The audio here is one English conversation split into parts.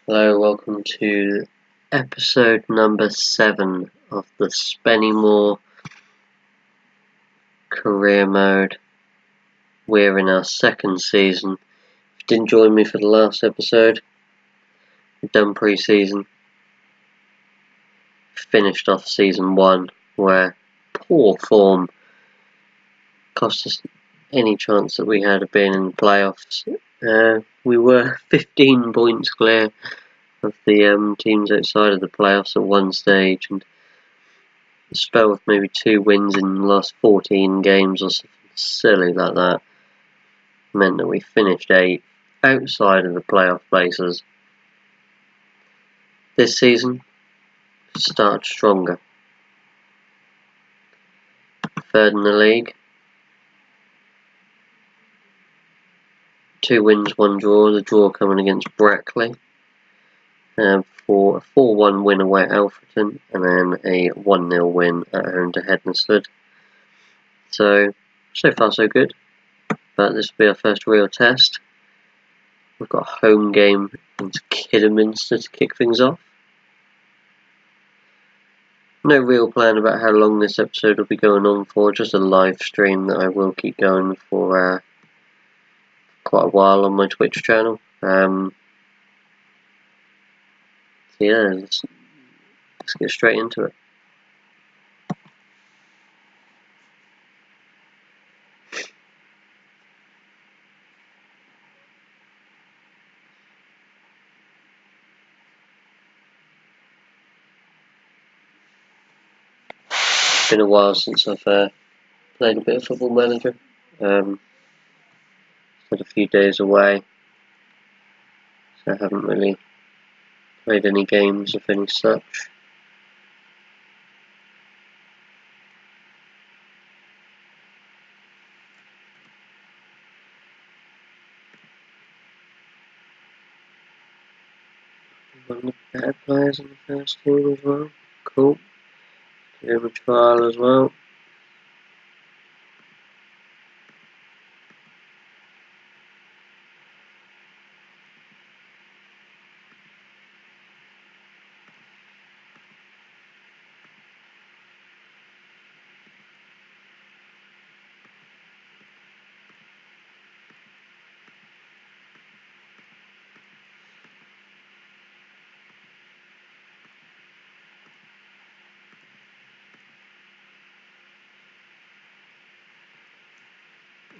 Hello, welcome to episode number 7 of the Spennymoor career mode. We're in our second season. If you didn't join me for the last episode, we've done pre-season. Finished off season 1 where poor form cost us any chance that we had of being in the playoffs. We were 15 points clear of the teams outside of the playoffs at one stage, and a spell with maybe 2 wins in the last 14 games or something silly like that meant that we finished 8th outside of the playoff places. This season started stronger. 3rd in the league, 2 wins, 1 draw. The draw coming against Brackley for a 4-1 win away at Alfreton, and then a 1-0 win at home to Hednesford. So far so good, but this will be our first real test. We've got a home game into Kidderminster to kick things off. No real plan about how long this episode will be going on for, just a live stream that I will keep going for quite a while on my Twitch channel. Yeah, let's get straight into it. It's been a while since I've played a bit of Football Manager. Had a few days away, so I haven't really played any games of any such. One of the better players in the first team as well. Cool. Give him a trial as well.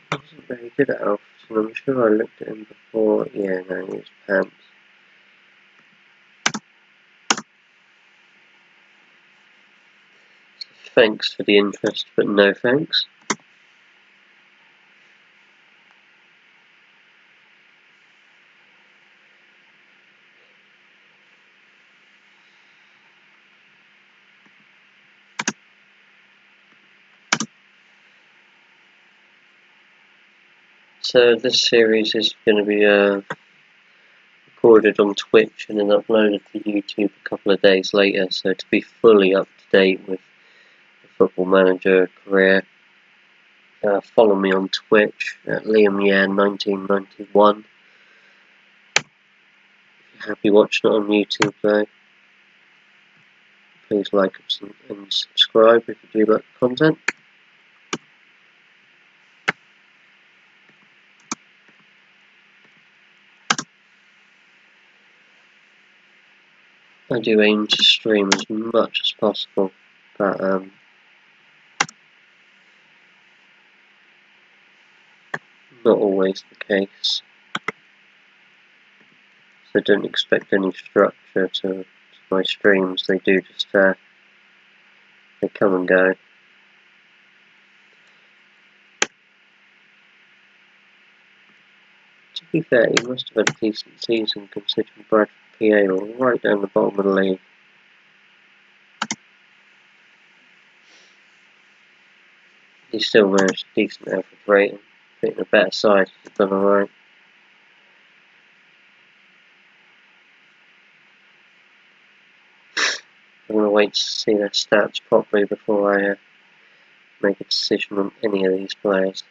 He wasn't very good at Alpha, and I'm sure I looked at him before. Yeah, no, he was pants. Thanks for the interest, but no thanks. So this series is going to be recorded on Twitch and then uploaded to YouTube a couple of days later. So to be fully up to date with the Football Manager career, follow me on Twitch at LiamYan1991. If you're happy watching it on YouTube though, please like and subscribe if you do like the content. I do aim to stream as much as possible, but not always the case. So don't expect any structure to my streams. They do just they come and go. To be fair, he must have had a decent season considering Bradford PA were right down the bottom of the league. He still managed a decent average rating, beating a better side. He's done alright. I'm going to wait to see their stats properly before I make a decision on any of these players.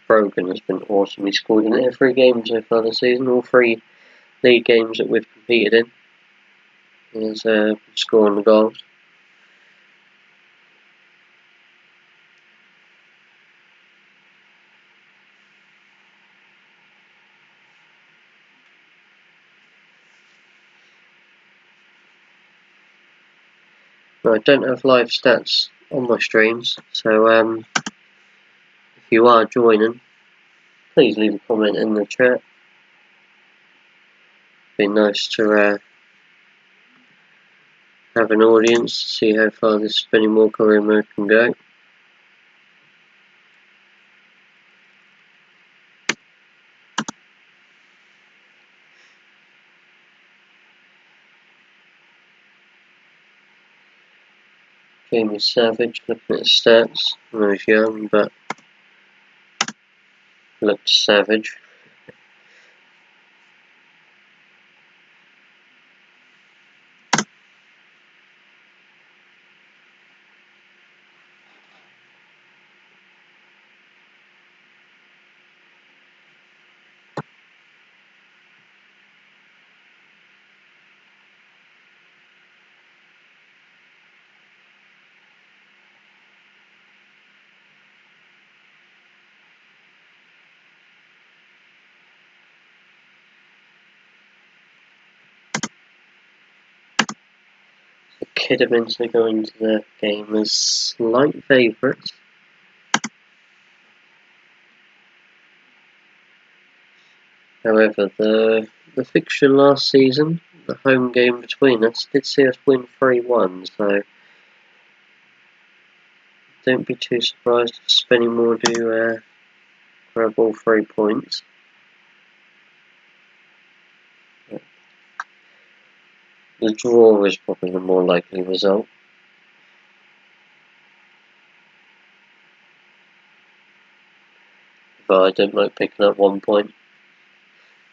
Brogan has been awesome. He scored in every game so far this season, all 3 league games that we've competed in. He's scoring the goals. Now, I don't have live stats on my streams, so if you are joining, please leave a comment in the chat. Be nice to have an audience, see how far this Spennymoor career mode can go. Game is savage, looking at his stats. I know he's young, but looked savage. The Kidderminster go into the game as slight favourites. However, the fixture last season, the home game between us, did see us win 3-1, so don't be too surprised if Spennymoor do grab all 3 points. The draw is probably the more likely result. But I don't like picking up 1 point.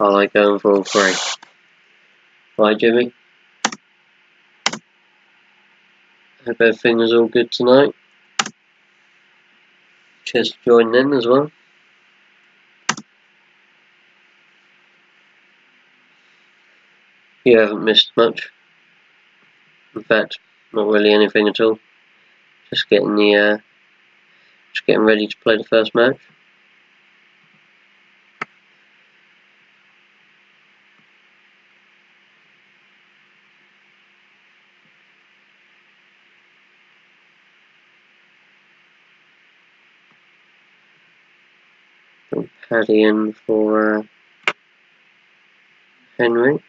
I like going for all 3. Right, Jimmy? Hope everything is all good tonight. Cheers for joining in as well. You haven't missed much. In fact, not really anything at all. Just getting ready to play the first match. Got Paddy in for Henry.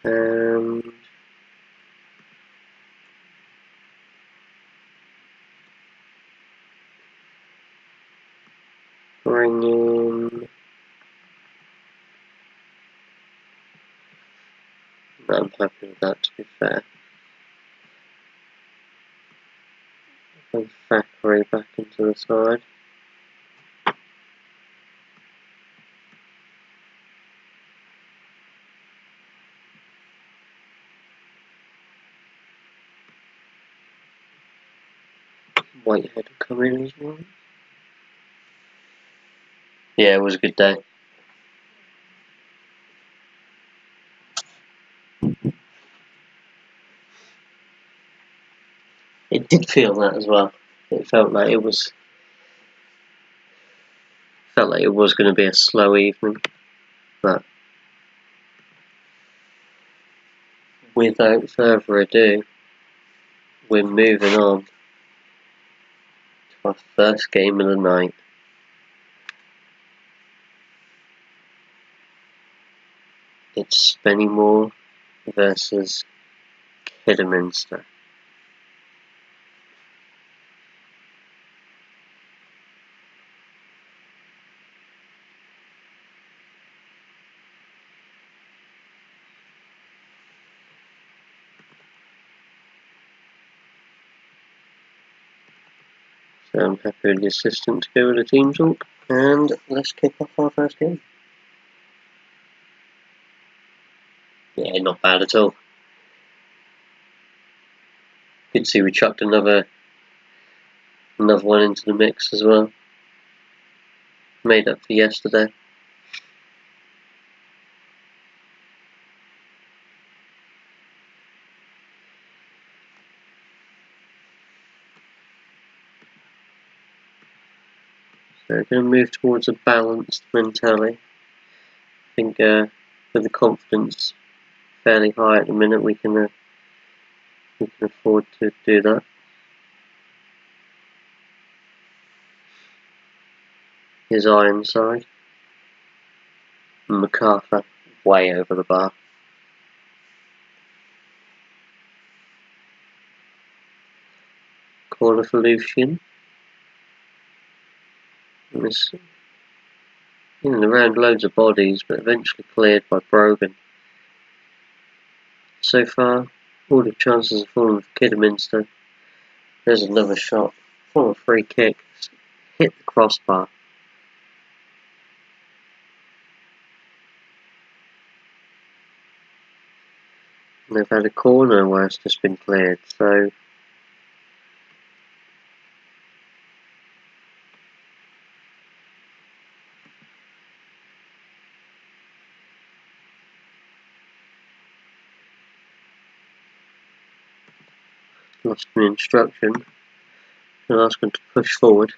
And bring in... I'm happy with that, to be fair. Bring Thackeray back into the side. Whitehead will come in as well. Yeah, it was a good day. It did feel that as well. It felt like it was going to be a slow evening, but without further ado, we're moving on to our first game of the night. It's Spennymoor versus Kidderminster. So I'm happy with the assistant to go with the team talk, and let's kick off our first game. Yeah, not bad at all. can see we chucked another one into the mix as well. Made up for yesterday. So we're going to move towards a balanced mentality. I think with the confidence fairly high at the minute, we can afford to do that. His iron side. And MacArthur way over the bar. Corner for Lucian. And this, around loads of bodies, but eventually cleared by Brogan. So far, all the chances have fallen for Kidderminster. There's another shot. For a free kick. Hit the crossbar. And they've had a corner where it's just been cleared, so lost an instruction. And ask them to push forward.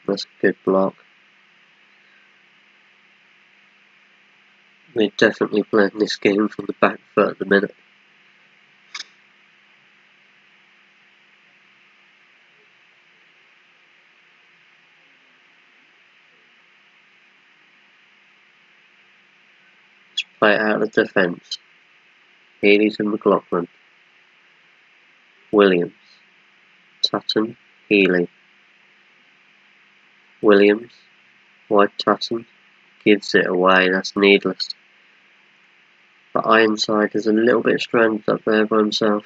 That's a good block. We're definitely playing this game from the back foot at the minute. Let's play it out of the defence. Healy to McLaughlin. Williams. Tutton. Healy. Williams. Wide Tutton. Gives it away. That's needless. But Ironside is a little bit stranded up there by himself.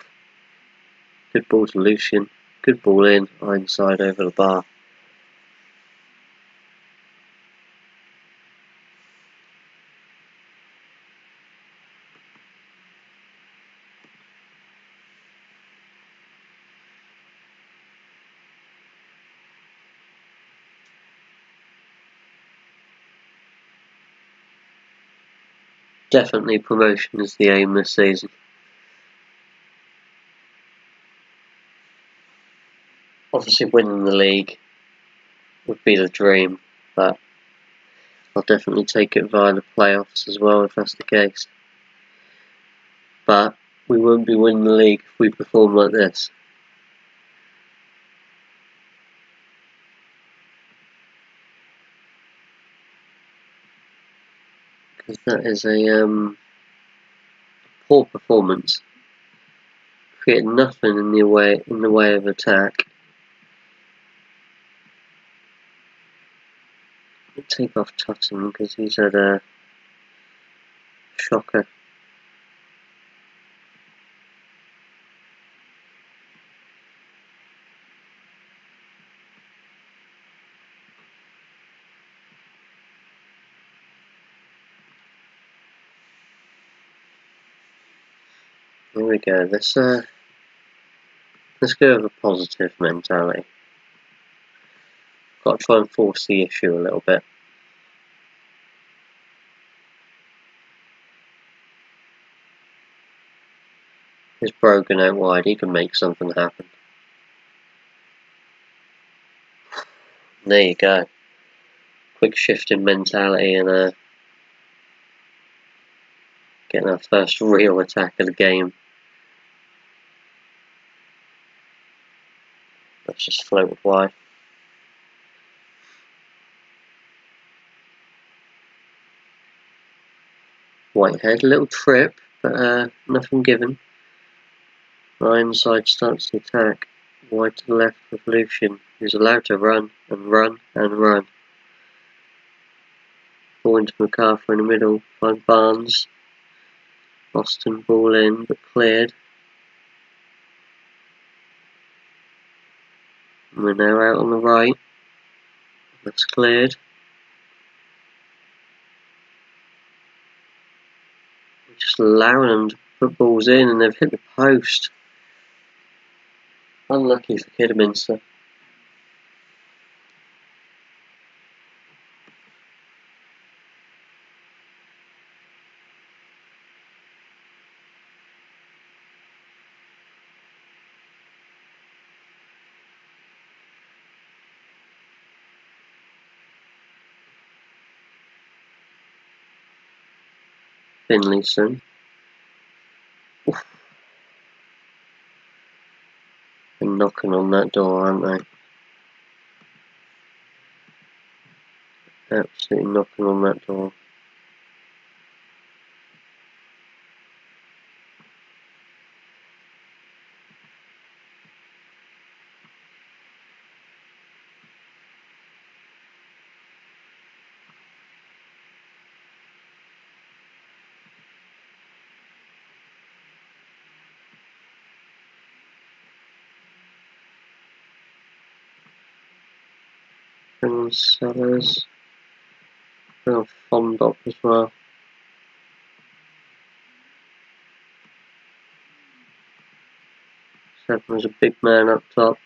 Good ball to Lucian. Good ball in. Ironside over the bar. Definitely promotion is the aim this season. Obviously winning the league would be the dream, but I'll definitely take it via the playoffs as well if that's the case. But we won't be winning the league if we perform like this. Because that is a poor performance. Created nothing in the way of attack. We'll take off Tutton because he's had a shocker. Here we go. Let's go with a positive mentality. Got to try and force the issue a little bit. Here's Brogan out wide. He can make something happen. There you go. Quick shift in mentality and getting our first real attack of the game. Let's just float wide. Whitehead, a little trip, but nothing given. Ironside starts the attack. Wide to the left with Lucian, who's allowed to run and run and run. Ball into MacArthur in the middle, find Barnes. Boston ball in, but cleared. And we're now out on the right. That's cleared. just allowing them to put balls in, and they've hit the post. Unlucky for Kidderminster. Finlayson. They're knocking on that door, aren't they? Absolutely knocking on that door. And Sellers. Oh, Fondop as well. Seven was a big man up top.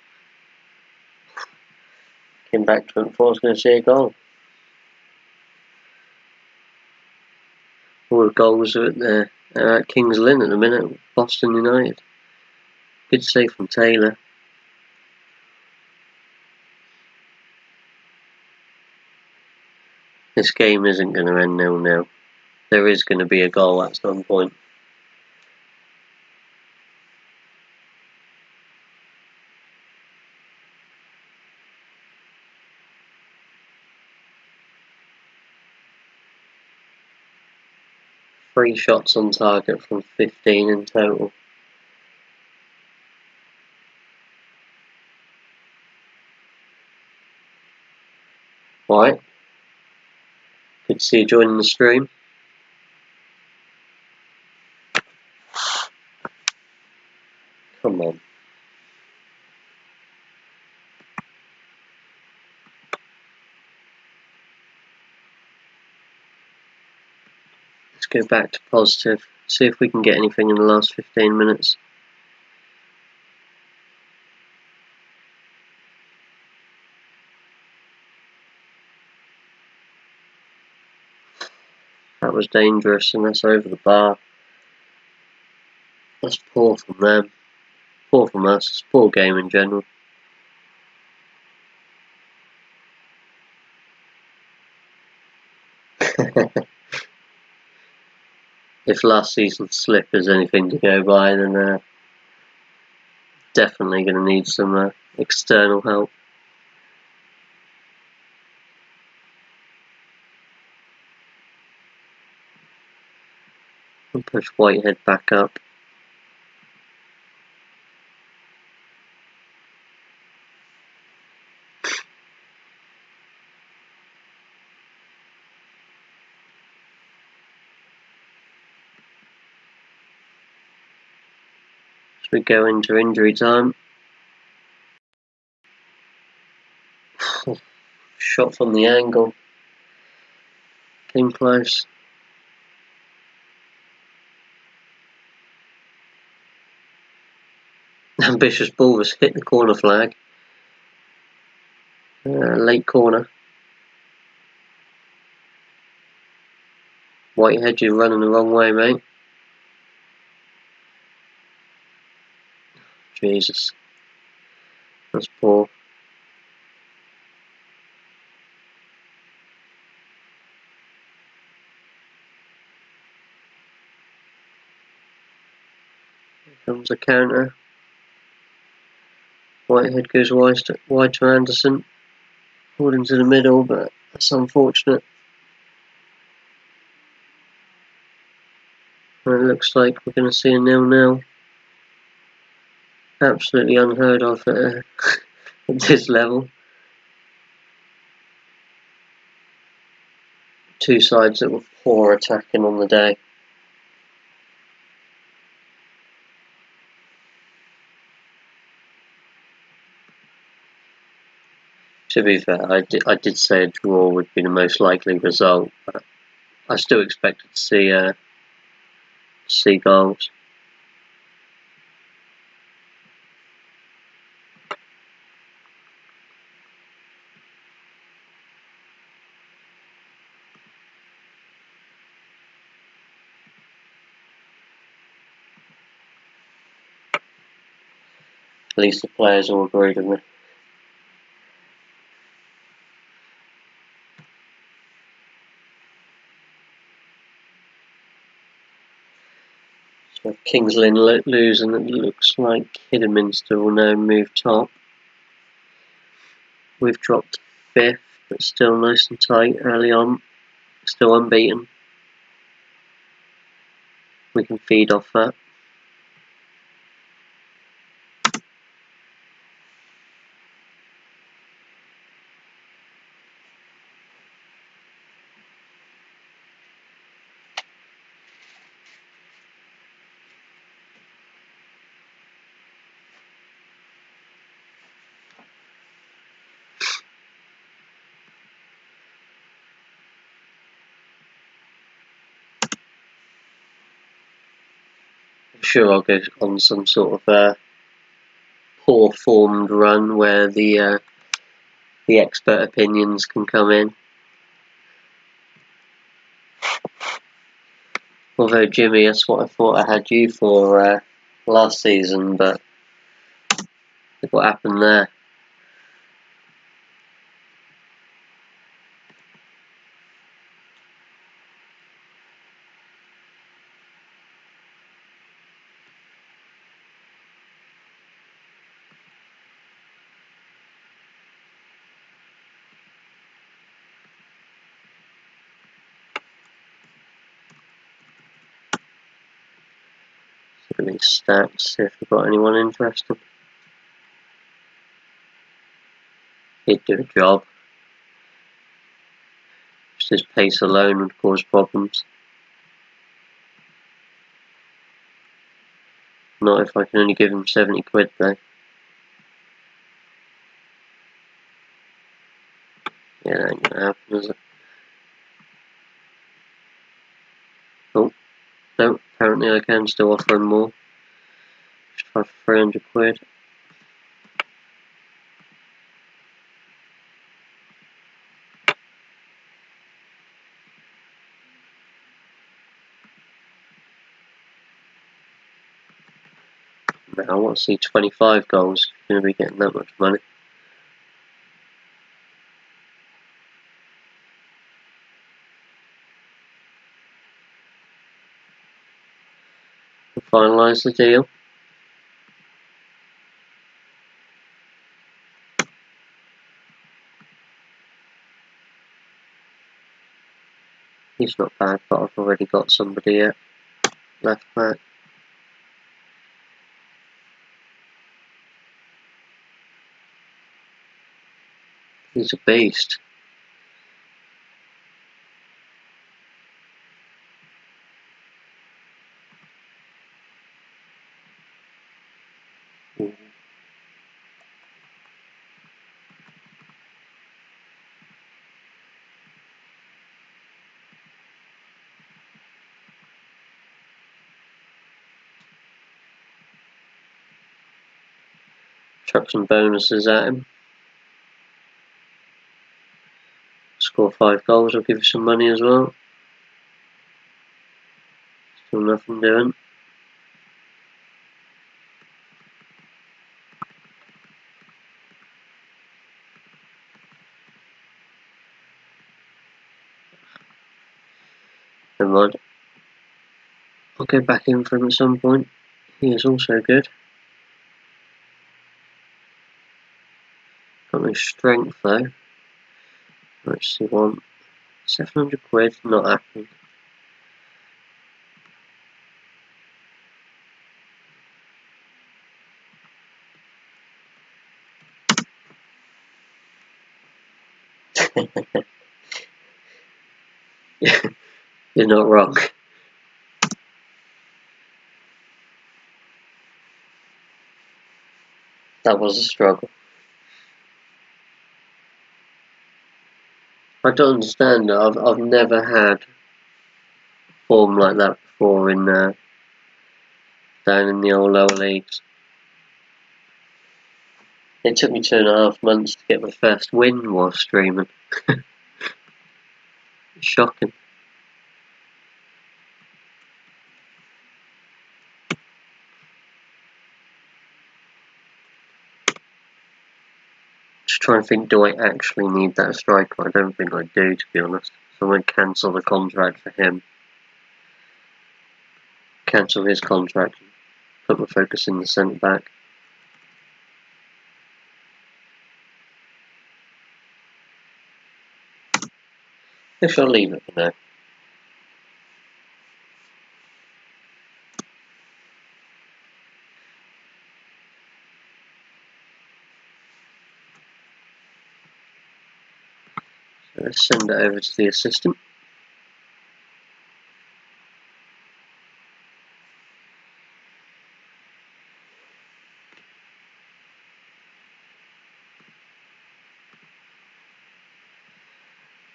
Came back to it before I was going to see a goal. All the goals are at Kings Lynn at the minute, Boston United. Good save from Taylor. This game isn't going to end 0-0. There is going to be a goal at some point. Three shots on target from 15 in total. Right. Good to see you joining the stream. Come on. Let's go back to positive. See if we can get anything in the last 15 minutes. That was dangerous, and that's over the bar. That's poor from them. Poor from us. It's a poor game in general. If last season's slip is anything to go by, then definitely going to need some external help. And push Whitehead back up. As we go into injury time. Shot from the angle. Came close. Ambitious ball has hit the corner flag. Late corner. Whitehead, you're running the wrong way, mate. Jesus. That's poor. Here comes a counter. Whitehead goes wide to Anderson. Pulled into the middle, but that's unfortunate. And it looks like we're going to see a 0-0. Absolutely unheard of at this level. Two sides that were poor attacking on the day. To be fair, I did say a draw would be the most likely result, but I still expected to see Seagulls. At least the players all agreed with me. So Kings Lynn losing, it looks like Kidderminster will now move top. We've dropped 5th, but still nice and tight early on. Still unbeaten. We can feed off that. I'm sure I'll go on some sort of poor formed run where the expert opinions can come in. Although Jimmy, that's what I thought I had you for last season, but look what happened there. Look at these stats, see if we've got anyone interesting. He'd do a job. Just his pace alone would cause problems. Not if I can only give him 70 quid though. Yeah, that ain't gonna happen, is it? Oh, no, apparently I can still offer him more. Just try for 300 quid. Now I want to see 25 goals. You're going to be getting that much money. We'll finalise the deal. He's not bad, but I've already got somebody at left back. He's a beast. Chuck some bonuses at him. Score 5 goals, I'll give you some money as well. Still nothing doing. Never mind. I'll go back in for him at some point. He is also good. Got no strength though. Let's see, one 700 quid, not happening. You're not wrong. That was a struggle. I don't understand it. I've never had form like that before in down in the old lower leagues. It took me 2.5 months to get my first win while streaming. Shocking. Just trying to think, do I actually need that striker? I don't think I do, to be honest. So I'm going to cancel the contract for him. Cancel his contract. Put my focus in the centre back. I shall leave it for now. So let's send it over to the assistant.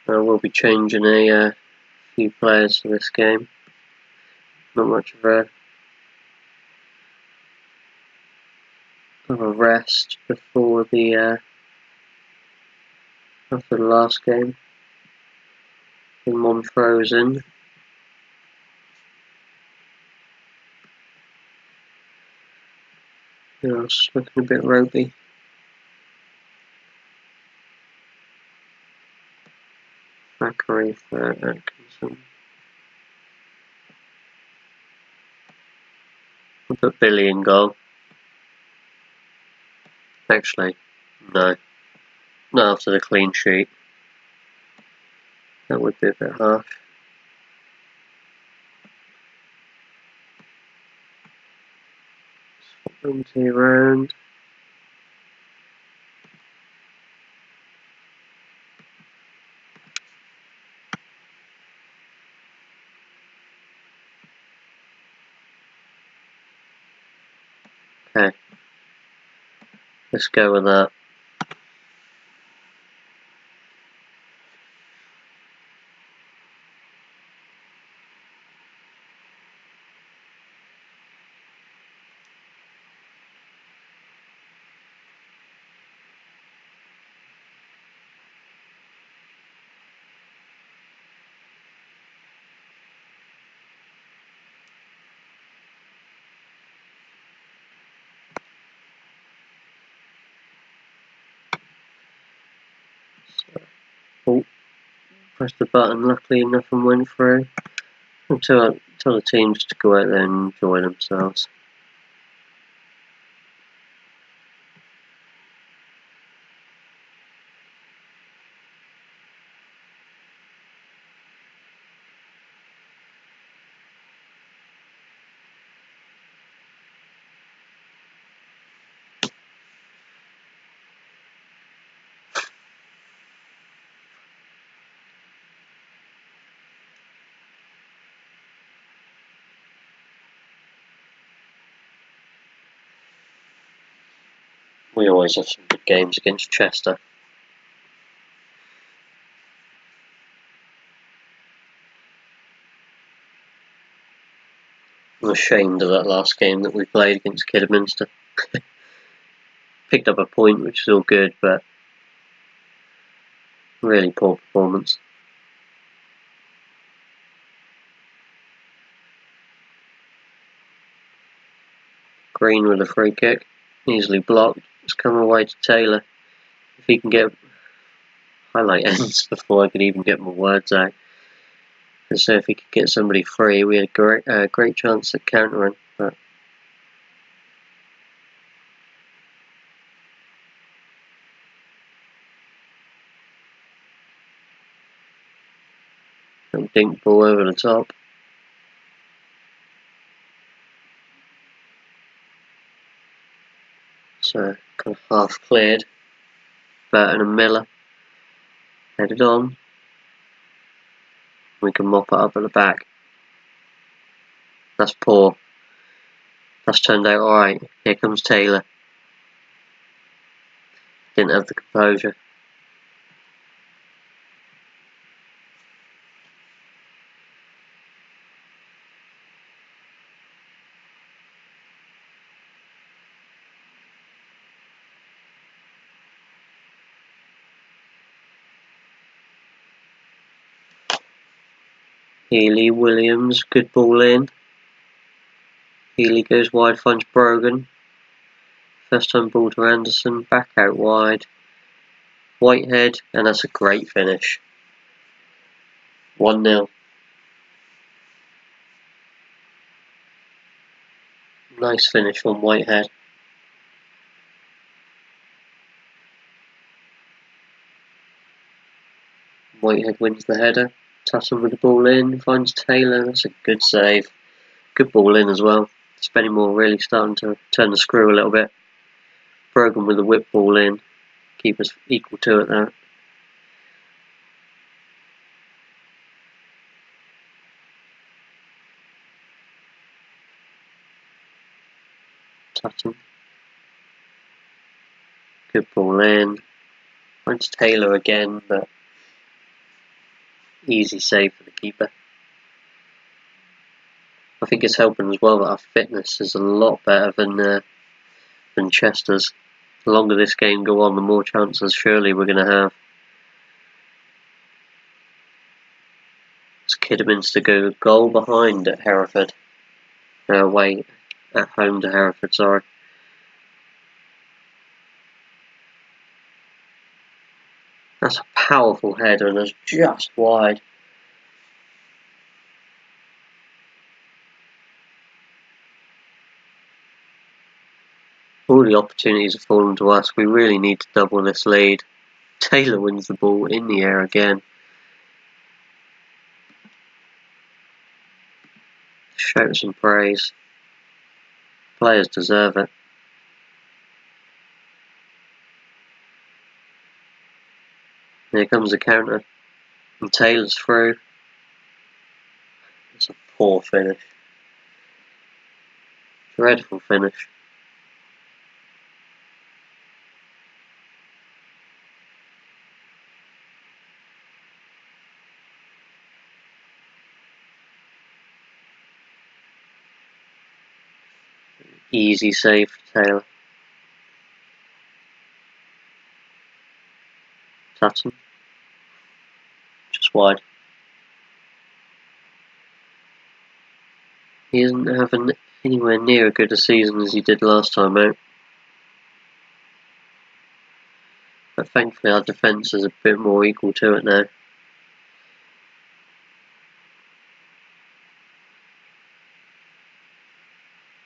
I will be changing a few players for this game. Not much of a rest before the after the last game. One frozen. Yeah, it's looking a bit ropey. Thackeray for Atkinson. I'll put Billy in goal. Actually, no. Not after the clean sheet. That would be a bit harsh. Empty around. Okay. Let's go with that. Oh, press the button. Luckily, nothing went through. Tell the teams to go out there and enjoy themselves. We always have some good games against Chester. I'm ashamed of that last game that we played against Kidderminster. Picked up a point, which is all good, but really poor performance. Green with a free kick, easily blocked. It's come away to Taylor. If he can get highlight ends before I could even get my words out. And so if he could get somebody free, we had a great chance at countering. But dink ball over the top. So kind of half cleared. Burton and Miller headed on. We can mop it up at the back. That's poor. That's turned out alright. Here comes Taylor. Didn't have the composure. Healy, Williams, good ball in. Healy goes wide, finds Brogan. First time ball to Anderson, back out wide. Whitehead, and that's a great finish. 1-0. Nice finish from Whitehead. Whitehead wins the header. Tutton with the ball in, finds Taylor, that's a good save. Good ball in as well. Spennymoor really starting to turn the screw a little bit. Brogan with the whip ball in. Keeper's equal to it there. Tutton. Good ball in. Finds Taylor again, but easy save for the keeper. I think it's helping as well that our fitness is a lot better than Chester's. The longer this game go on, the more chances surely we're going to have. It's Kidderminster go goal behind at Hereford. Away at home to Hereford, sorry. That's a powerful header and it's just wide. All the opportunities have fallen to us. We really need to double this lead. Taylor wins the ball in the air again. Shout some praise. Players deserve it. Here comes the counter. And Taylor's through. It's a poor finish. Dreadful finish. Easy save for Taylor. Tutton. Just wide. He isn't having anywhere near as good a season as he did last time out. But thankfully our defence is a bit more equal to it now.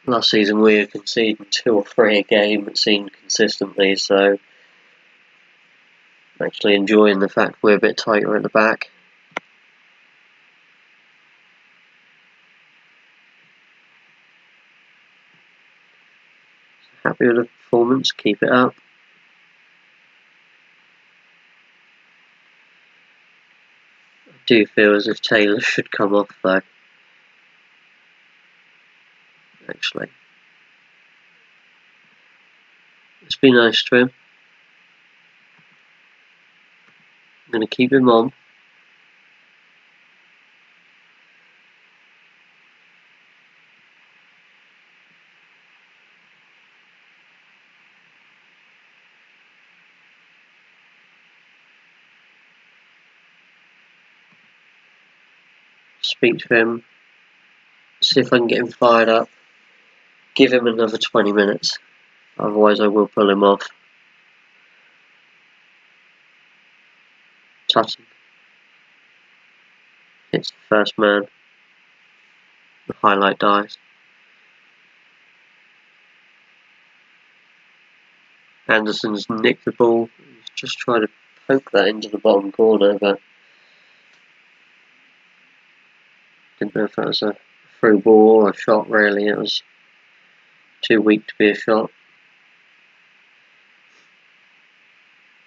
Last season we were conceding 2 or 3 a game, it seemed consistently, so I'm actually enjoying the fact we're a bit tighter at the back. Happy with the performance, keep it up. I do feel as if Taylor should come off though. Actually. It's been nice to him. I'm going to keep him on. Speak to him. See if I can get him fired up. Give him another 20 minutes. Otherwise I will pull him off. Tutton hits the first man. The highlight dies. Anderson's nicked the ball. He's just trying to poke that into the bottom corner, but didn't know if that was a through ball or a shot really. It was too weak to be a shot.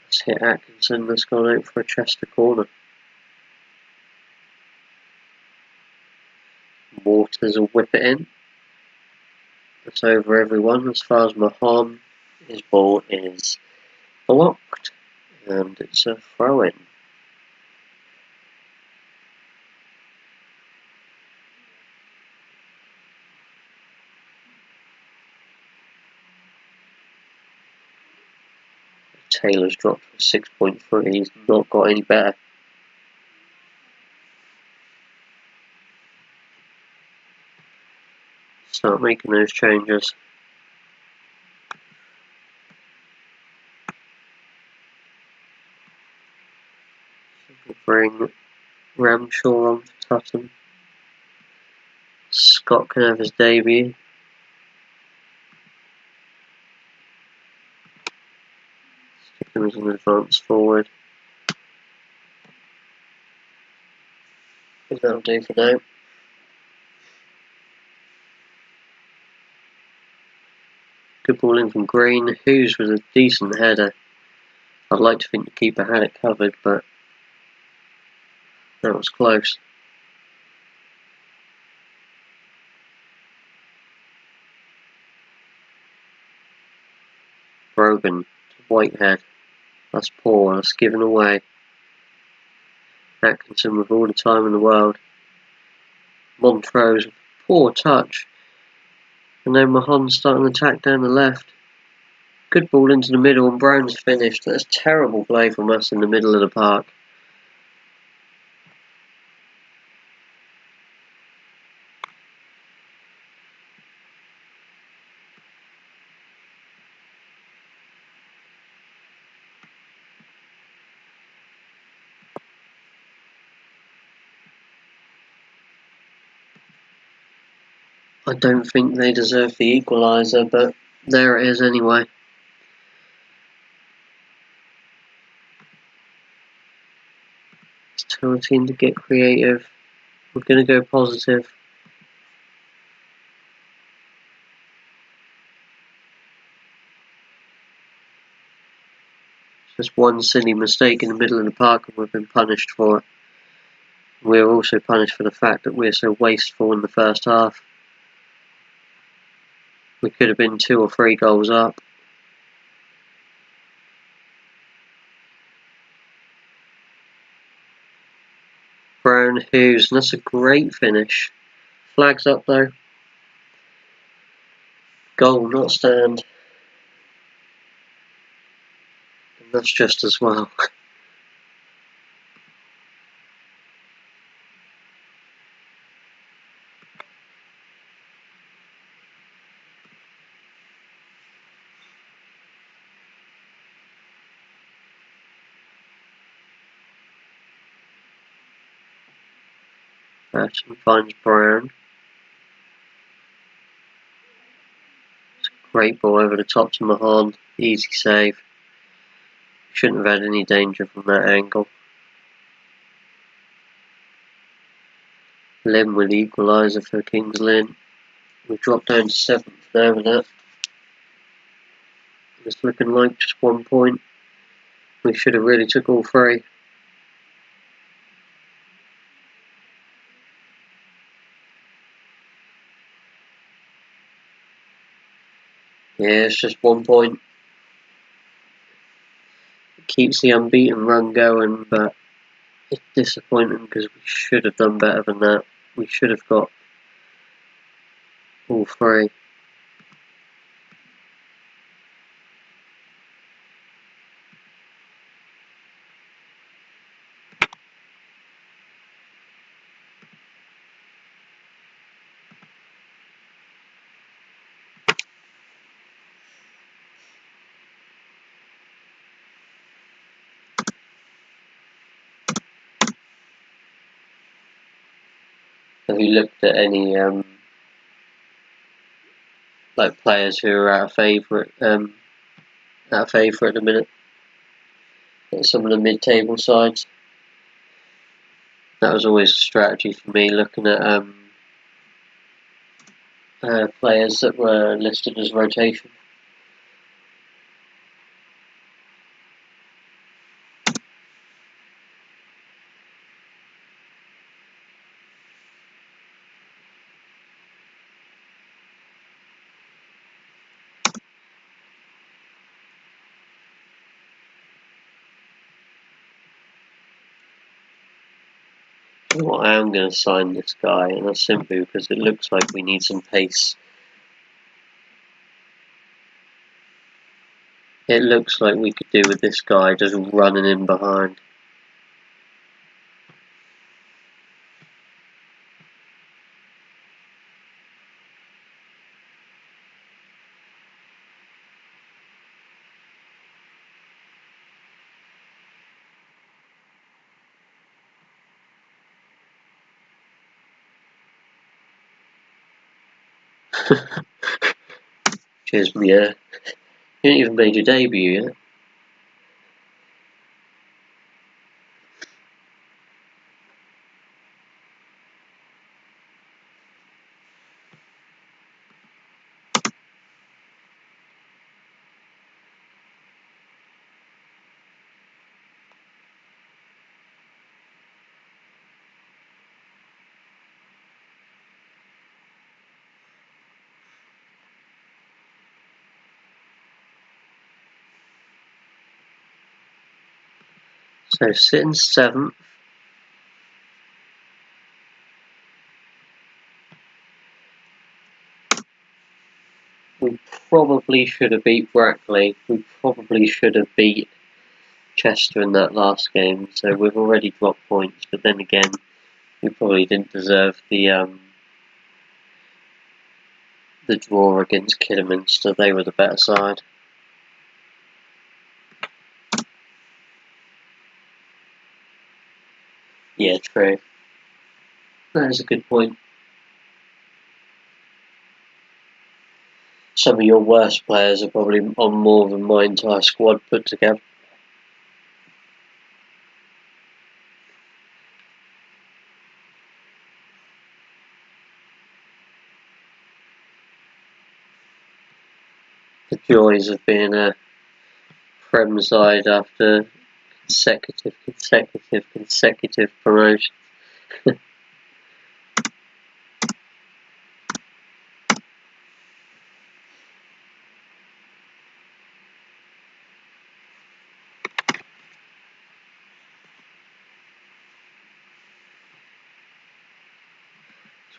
Let's hit Atkinson, that's gone out for a Chester corner. Waters will whip it in. That's over everyone. As far as Mahan, his ball is blocked and it's a throw-in. Taylor's dropped for 6.3. He's not got any better. start making those changes. We'll bring Ramshaw on for Tutton. Scott can have his debut. Stick him as an advance forward. I think that'll do for now. Good ball in from Green. Hughes was a decent header. I'd like to think the keeper had it covered, but that was close. Brogan to Whitehead. That's poor, that's given away. Atkinson with all the time in the world. Montrose, poor touch. And then Mahon starting an attack down the left. Good ball into the middle and Brown's finished. That's terrible play from us in the middle of the park. I don't think they deserve the equaliser, but there it is anyway. Let's tell the team to get creative. We're going to go positive. Just one silly mistake in the middle of the park and we've been punished for it. We're also punished for the fact that we're so wasteful in the first half. We could have been 2 or 3 goals up. Brown, Hughes, and that's a great finish. Flags up though. Goal, not stand. And that's just as well. Ashton finds Brown. It's a great ball over the top to Mahon. Easy save. Shouldn't have had any danger from that angle. Lim with the equaliser for Kings Lynn. We've dropped down to 7th now with that. It's looking like just 1 point. We should have really took all 3. Yeah, it's just 1 point. It keeps the unbeaten run going, but it's disappointing because we should have done better than that. We should have got all 3. Have you looked at any like players who are out of favour at the minute? Like some of the mid-table sides. That was always a strategy for me, looking at players that were listed as rotation. Well, I am going to sign this guy, and that's simply because it looks like we need some pace. It looks like we could do with this guy just running in behind. Cheers, yeah. You haven't even made your debut yet. So sitting 7th. We probably should have beat Brackley. We probably should have beat Chester in that last game. So we've already dropped points. But then again, we probably didn't deserve the draw against Kidderminster. They were the better side. Yeah, true. That is a good point. Some of your worst players are probably on more than my entire squad put together. The joys of being a Prem side after consecutive promotion. It's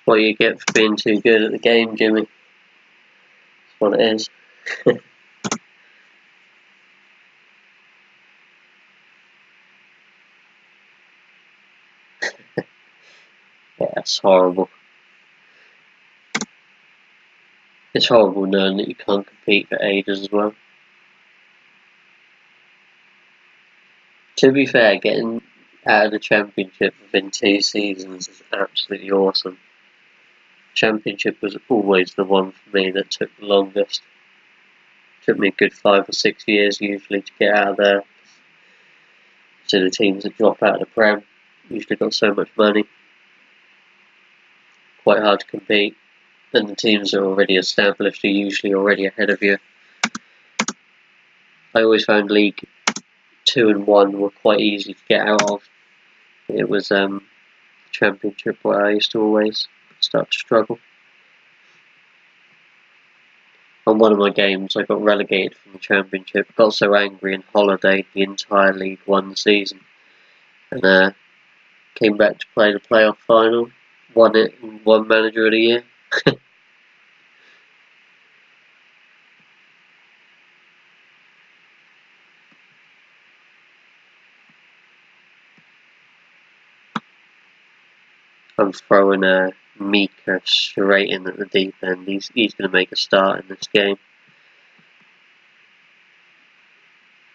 what you get for being too good at the game, Jimmy. That's what it is. Yeah, it's horrible. It's horrible knowing that you can't compete for ages as well. To be fair, getting out of the Championship within 2 seasons is absolutely awesome. Championship was always the one for me that took the longest. It took me a good 5 or 6 years usually to get out of there. So the teams that drop out of the Prem usually got so much money. Quite hard to compete. And the teams that are already established are usually already ahead of you. I always found League 2 and 1 were quite easy to get out of. It was Championship where I used to always start to struggle. On one of my games, I got relegated from the Championship. Got so angry and holidayed the entire League 1 season, and came back to play the playoff final. Won it and won Manager of the Year. I'm throwing Mika straight in at the deep end. He's going to make a start in this game.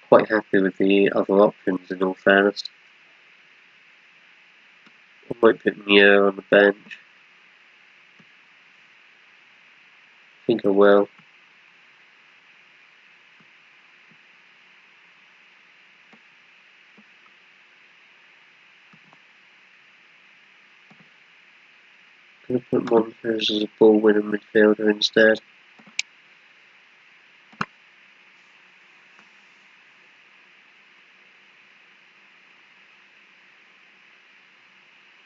Quite happy with the other options in all fairness. I might put Muir on the bench. I think I will. I'm going to put Montrose as a ball-winning midfielder instead.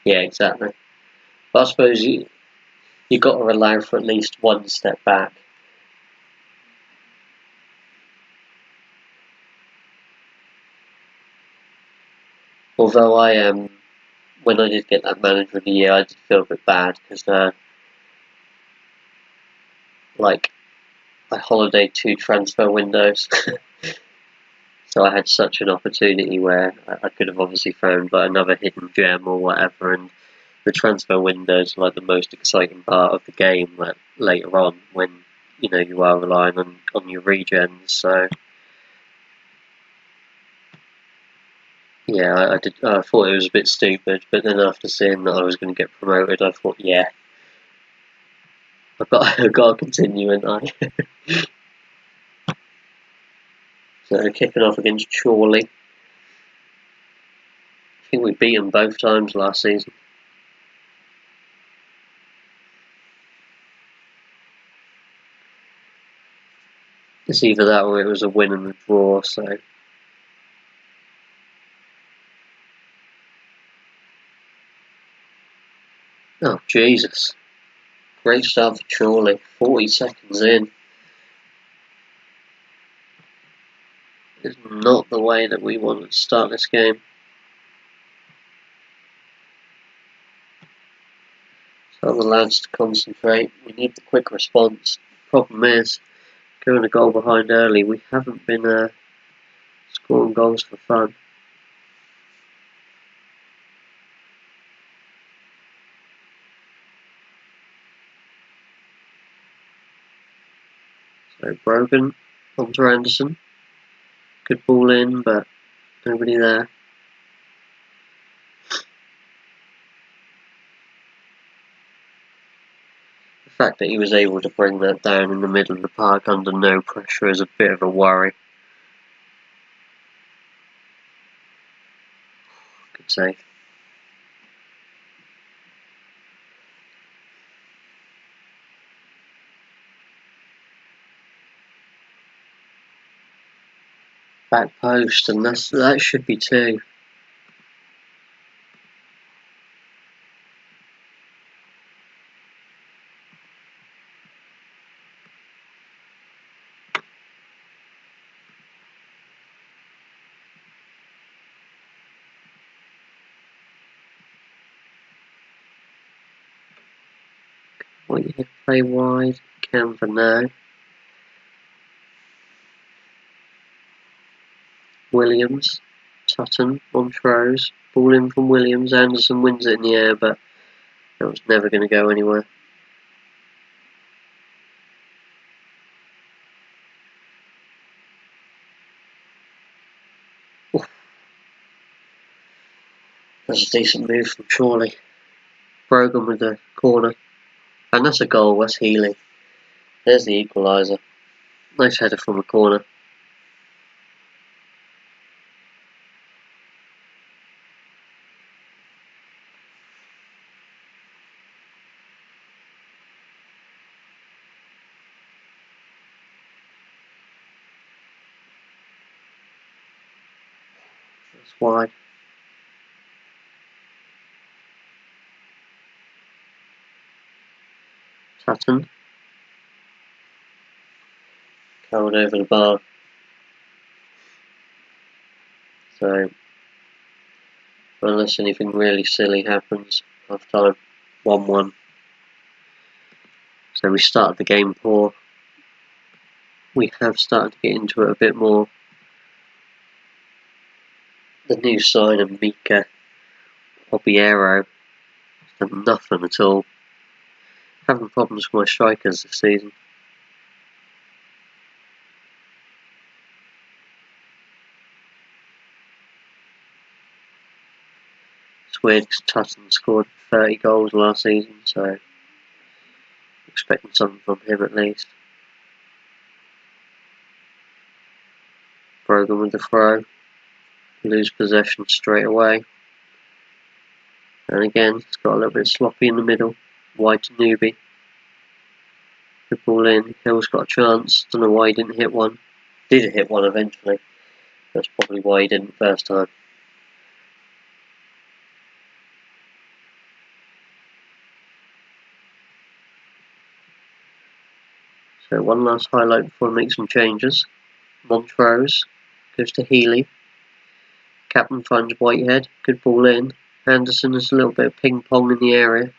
Yeah, exactly. But I suppose you got to allow for at least one step back. Although when I did get that Manager of the Year, I did feel a bit bad because, I holidayed 2 transfer windows. So I had such an opportunity where I could have obviously found another hidden gem or whatever, and the transfer windows are the most exciting part of the game later on when you are relying on your regens. So yeah, I thought it was a bit stupid, but then after seeing that I was going to get promoted, I thought, yeah, I've got to continue, and I. So kicking off against Chorley. I think we beat them both times last season. It's either that or it was a win and a draw. So. Oh Jesus! Great start for Chorley. 40 seconds in. It's not the way that we wanted to start this game. Tell the lads to concentrate. We need the quick response. Problem is, going a goal behind early, we haven't been scoring goals for fun. So Brogan onto Anderson. Good ball in, but nobody there. The fact that he was able to bring that down in the middle of the park under no pressure is a bit of a worry. Good save. Back post, and that should be two. Want you to play wide, can for now. Williams, Sutton, Montrose, ball in from Williams. Anderson wins it in the air, but that was never going to go anywhere. Oof. That's a decent move from Chorley. Brogan with the corner. And that's a goal, that's Healy. There's the equaliser. Nice header from the corner. That's wide. Sutton. Curled over the bar. So, unless anything really silly happens, half time 1-1. So we started the game poor. We have started to get into it a bit more. The new sign of Mika Obiero has done nothing at all. Having problems with my strikers this season. It's weird because Tutton scored 30 goals last season, so expecting something from him at least. Brogan with the throw. Lose possession straight away. And again, it's got a little bit sloppy in the middle. Wide to Newby. Good ball in. Hill's got a chance. Don't know why he didn't hit one. Did hit one eventually. That's probably why he didn't first time. So one last highlight before I make some changes. Montrose goes to Healy. Captain finds Whitehead. Good ball in. Anderson is a little bit of ping pong in the area.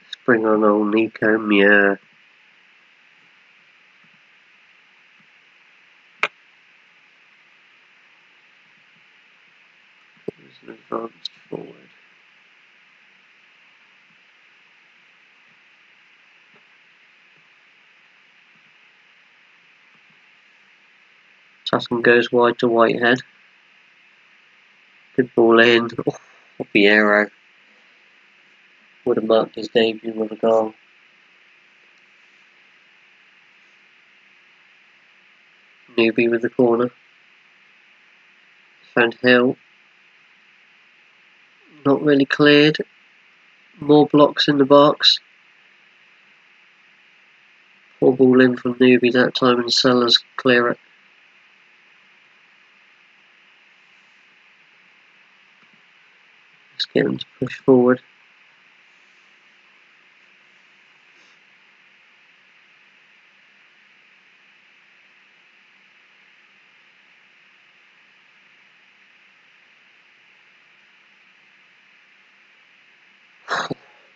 Let's bring on old Nico Muir. There's an advanced forward. Tuscan goes wide to Whitehead. Good ball in. Oh, Vieira would have marked his debut with a goal. Newbie with the corner. Found Hill. Not really cleared. More blocks in the box. Poor ball in from Newbie that time and Sellers clear it. Let's get them to push forward.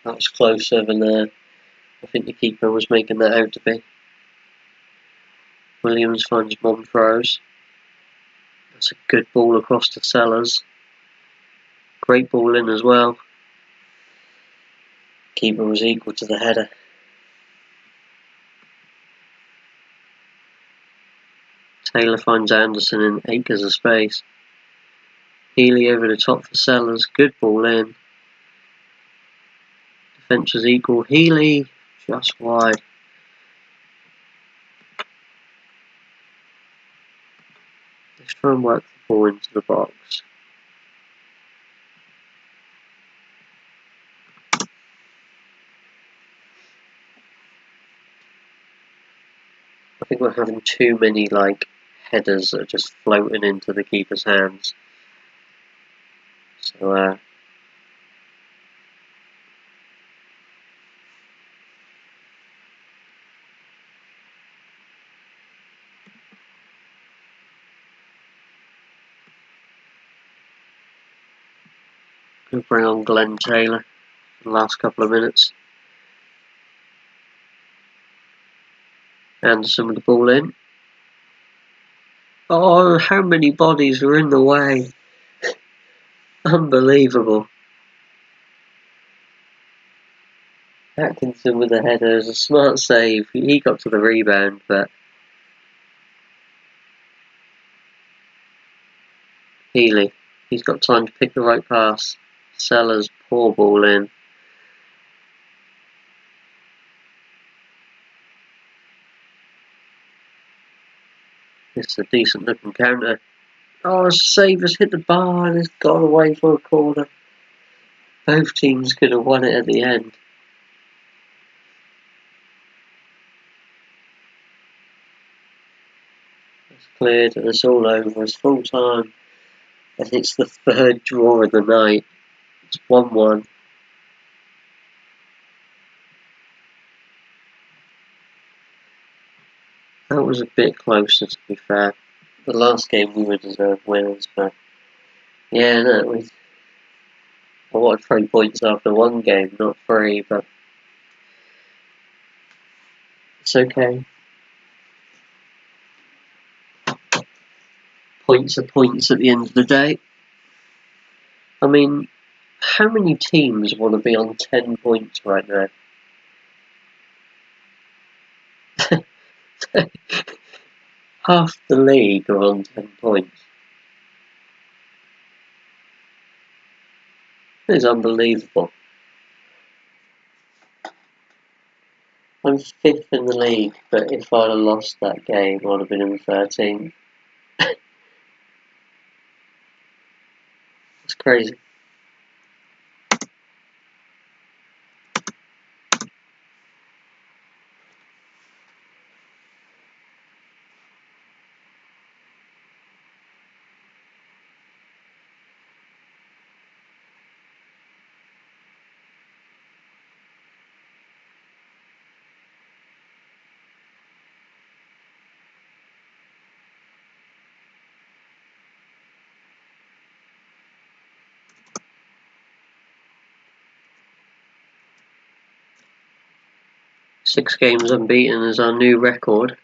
That was closer than I think the keeper was making that out to be. Williams finds Montrose. That's a good ball across to Sellers. Great ball in as well. Keeper was equal to the header. Taylor finds Anderson in acres of space. Healy over the top for Sellers. Good ball in. Defence was equal. Healy just wide. Let's try and work the ball into the box. I think we're having too many headers that are just floating into the keeper's hands. So we'll bring on Glenn Taylor for the last couple of minutes. Anderson with the ball in. Oh, how many bodies are in the way? Unbelievable. Atkinson with the header is a smart save. He got to the rebound, but Healy, he's got time to pick the right pass. Sellers, poor ball in. It's a decent looking counter. Oh, save has hit the bar and it's gone away for a corner. Both teams could have won it at the end. It's cleared and it's all over. It's full time. And it's the third draw of the night. It's 1-1. That was a bit closer, to be fair. The last game we were deserved winners, but yeah, no, I wanted 3 points after one game, not 3, but it's okay. Points are points at the end of the day. I mean, how many teams want to be on 10 points right now? Half the league are on 10 points. It's unbelievable. I'm 5th in the league, but if I'd have lost that game, I'd have been in 13th. It's crazy. Six games unbeaten is our new record.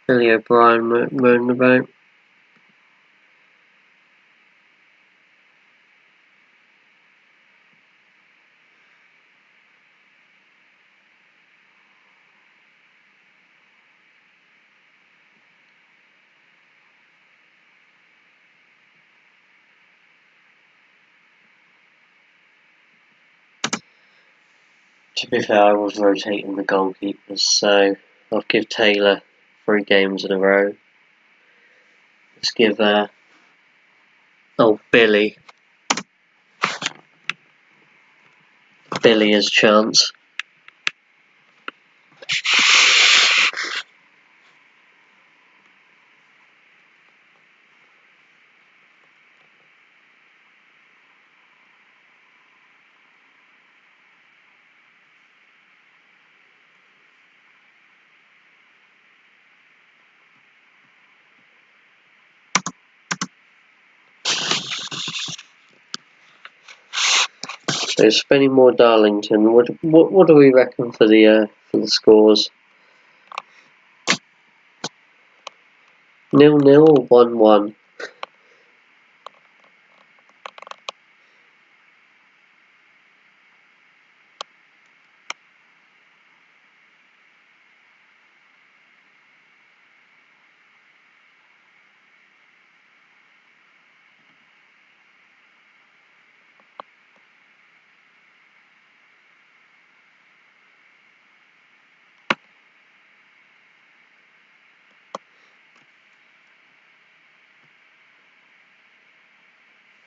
Billy O'Brien moaning about. To be fair, I was rotating the goalkeepers, so I'll give Taylor 3 games in a row. Let's give Billy his chance. So Spennymoor Darlington. What do we reckon for the scores? 0-0 or 1-1?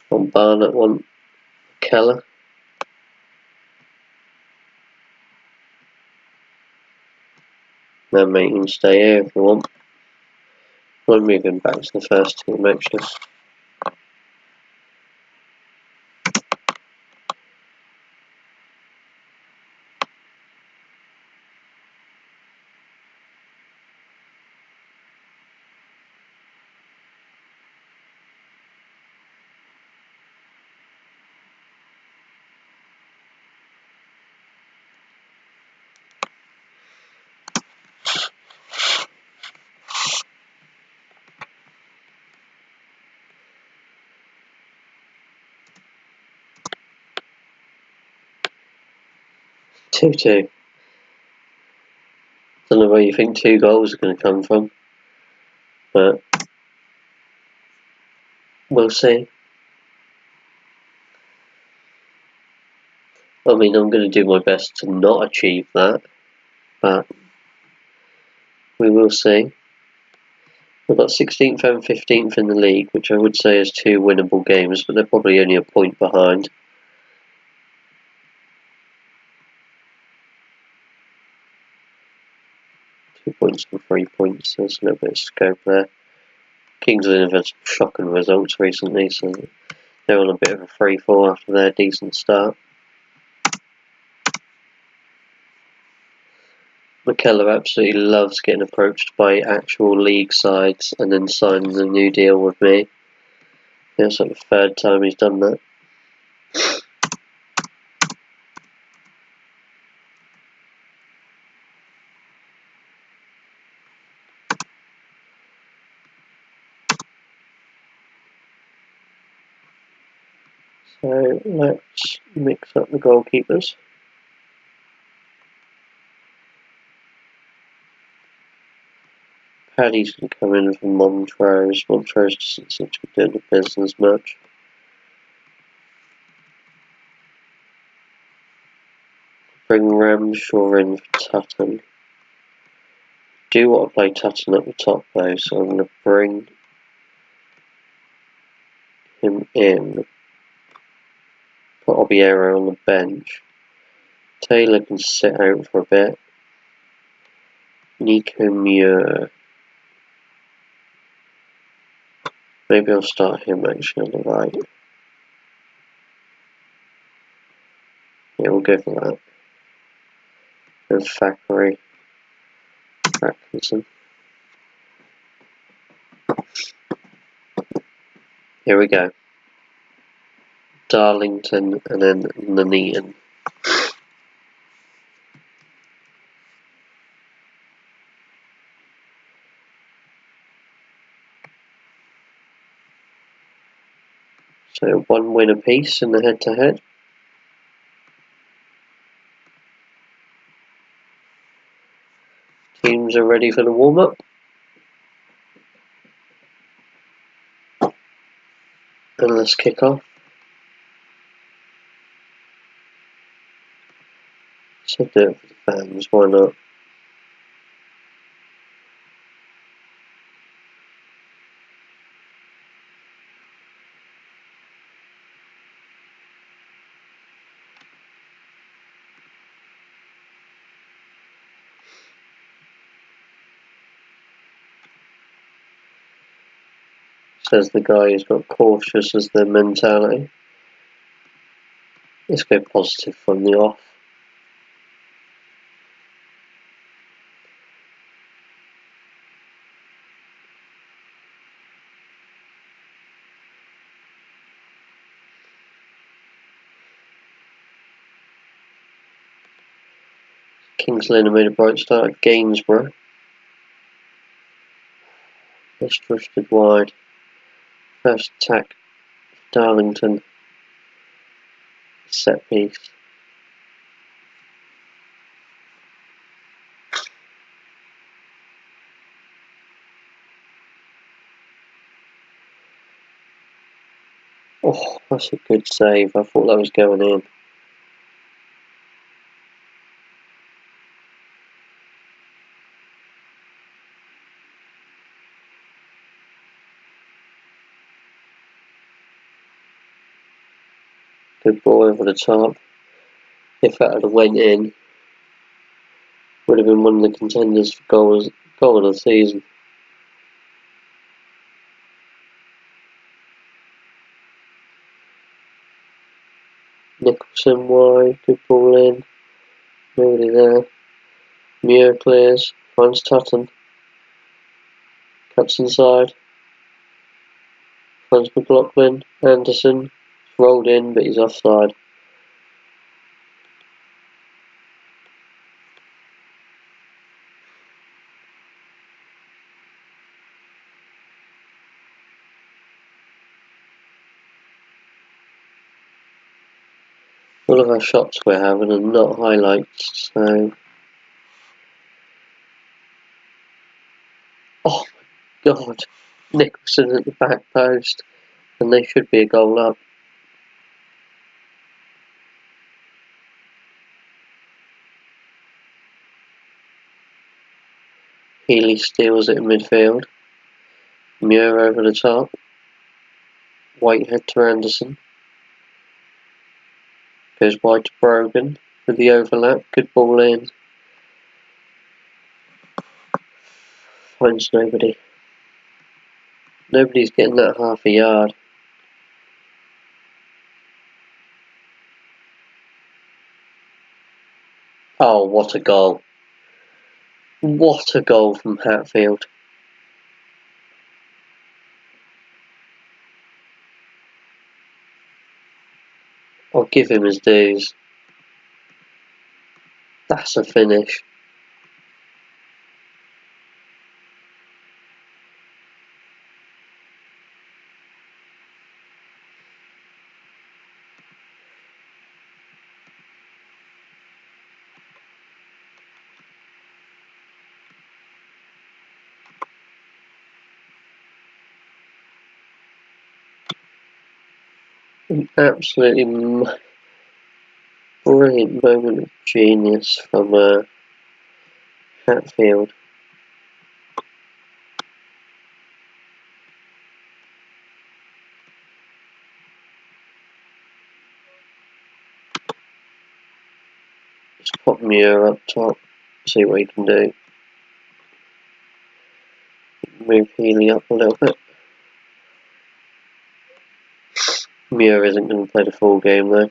One Barnett, one Keller. No, mate, you can stay here if you want. We're moving back to the first team actually. Two. Don't know where you think 2 goals are going to come from, but we'll see. I mean, I'm going to do my best to not achieve that, but we will see. We've got 16th and 15th in the league, which I would say is 2 winnable games, but they're probably only a point behind. Points and 3 points, there's a little bit of scope there. Kings have had some shocking results recently, so they're on a bit of a free fall after their decent start. McKellar absolutely loves getting approached by actual league sides and then signing a new deal with me. It's like the 3rd time he's done that. So let's mix up the goalkeepers. Paddy's going to come in for Montrose. Montrose doesn't seem to be doing the business much. Bring Ramshaw in for Tutton. Do want to play Tutton at the top though, so I'm going to bring him in. Put Obiero on the bench. Taylor can sit out for a bit. Nico Muir. Maybe I'll start him actually on the right. Yeah, we'll go for that. And Thackeray. Atkinson. Here we go. Darlington and then Nuneaton. So 1 win apiece in the head-to-head. Teams are ready for the warm-up. And let's kick off. So do it for the fans, why not? Says the guy who's got cautious as their mentality. Let's go positive from the off. Kings Lynn made a bright start at Gainsborough. Just drifted wide. First attack, Darlington. Set piece. Oh, that's a good save. I thought that was going in. Good ball over the top. If that had went in, would have been one of the contenders for goal of the season. Nicholson wide, good ball in. Nobody there. Muir clears, finds Tutton. Cuts inside. Finds McLaughlin. Anderson. Rolled in, but he's offside. All of our shots we're having are not highlights, so... Oh my god! Nicholson at the back post, and they should be a goal up. Healy steals it in midfield. Muir over the top. Whitehead to Anderson. Goes wide to Brogan with the overlap. Good ball in. Finds nobody. Nobody's getting that half a yard. Oh, what a goal. What a goal from Hatfield. I'll give him his dues. That's a finish. An absolutely brilliant moment of genius from Hatfield. Let's pop Muir up top, see what he can do. Move Healy up a little bit. Muir isn't going to play the full game though.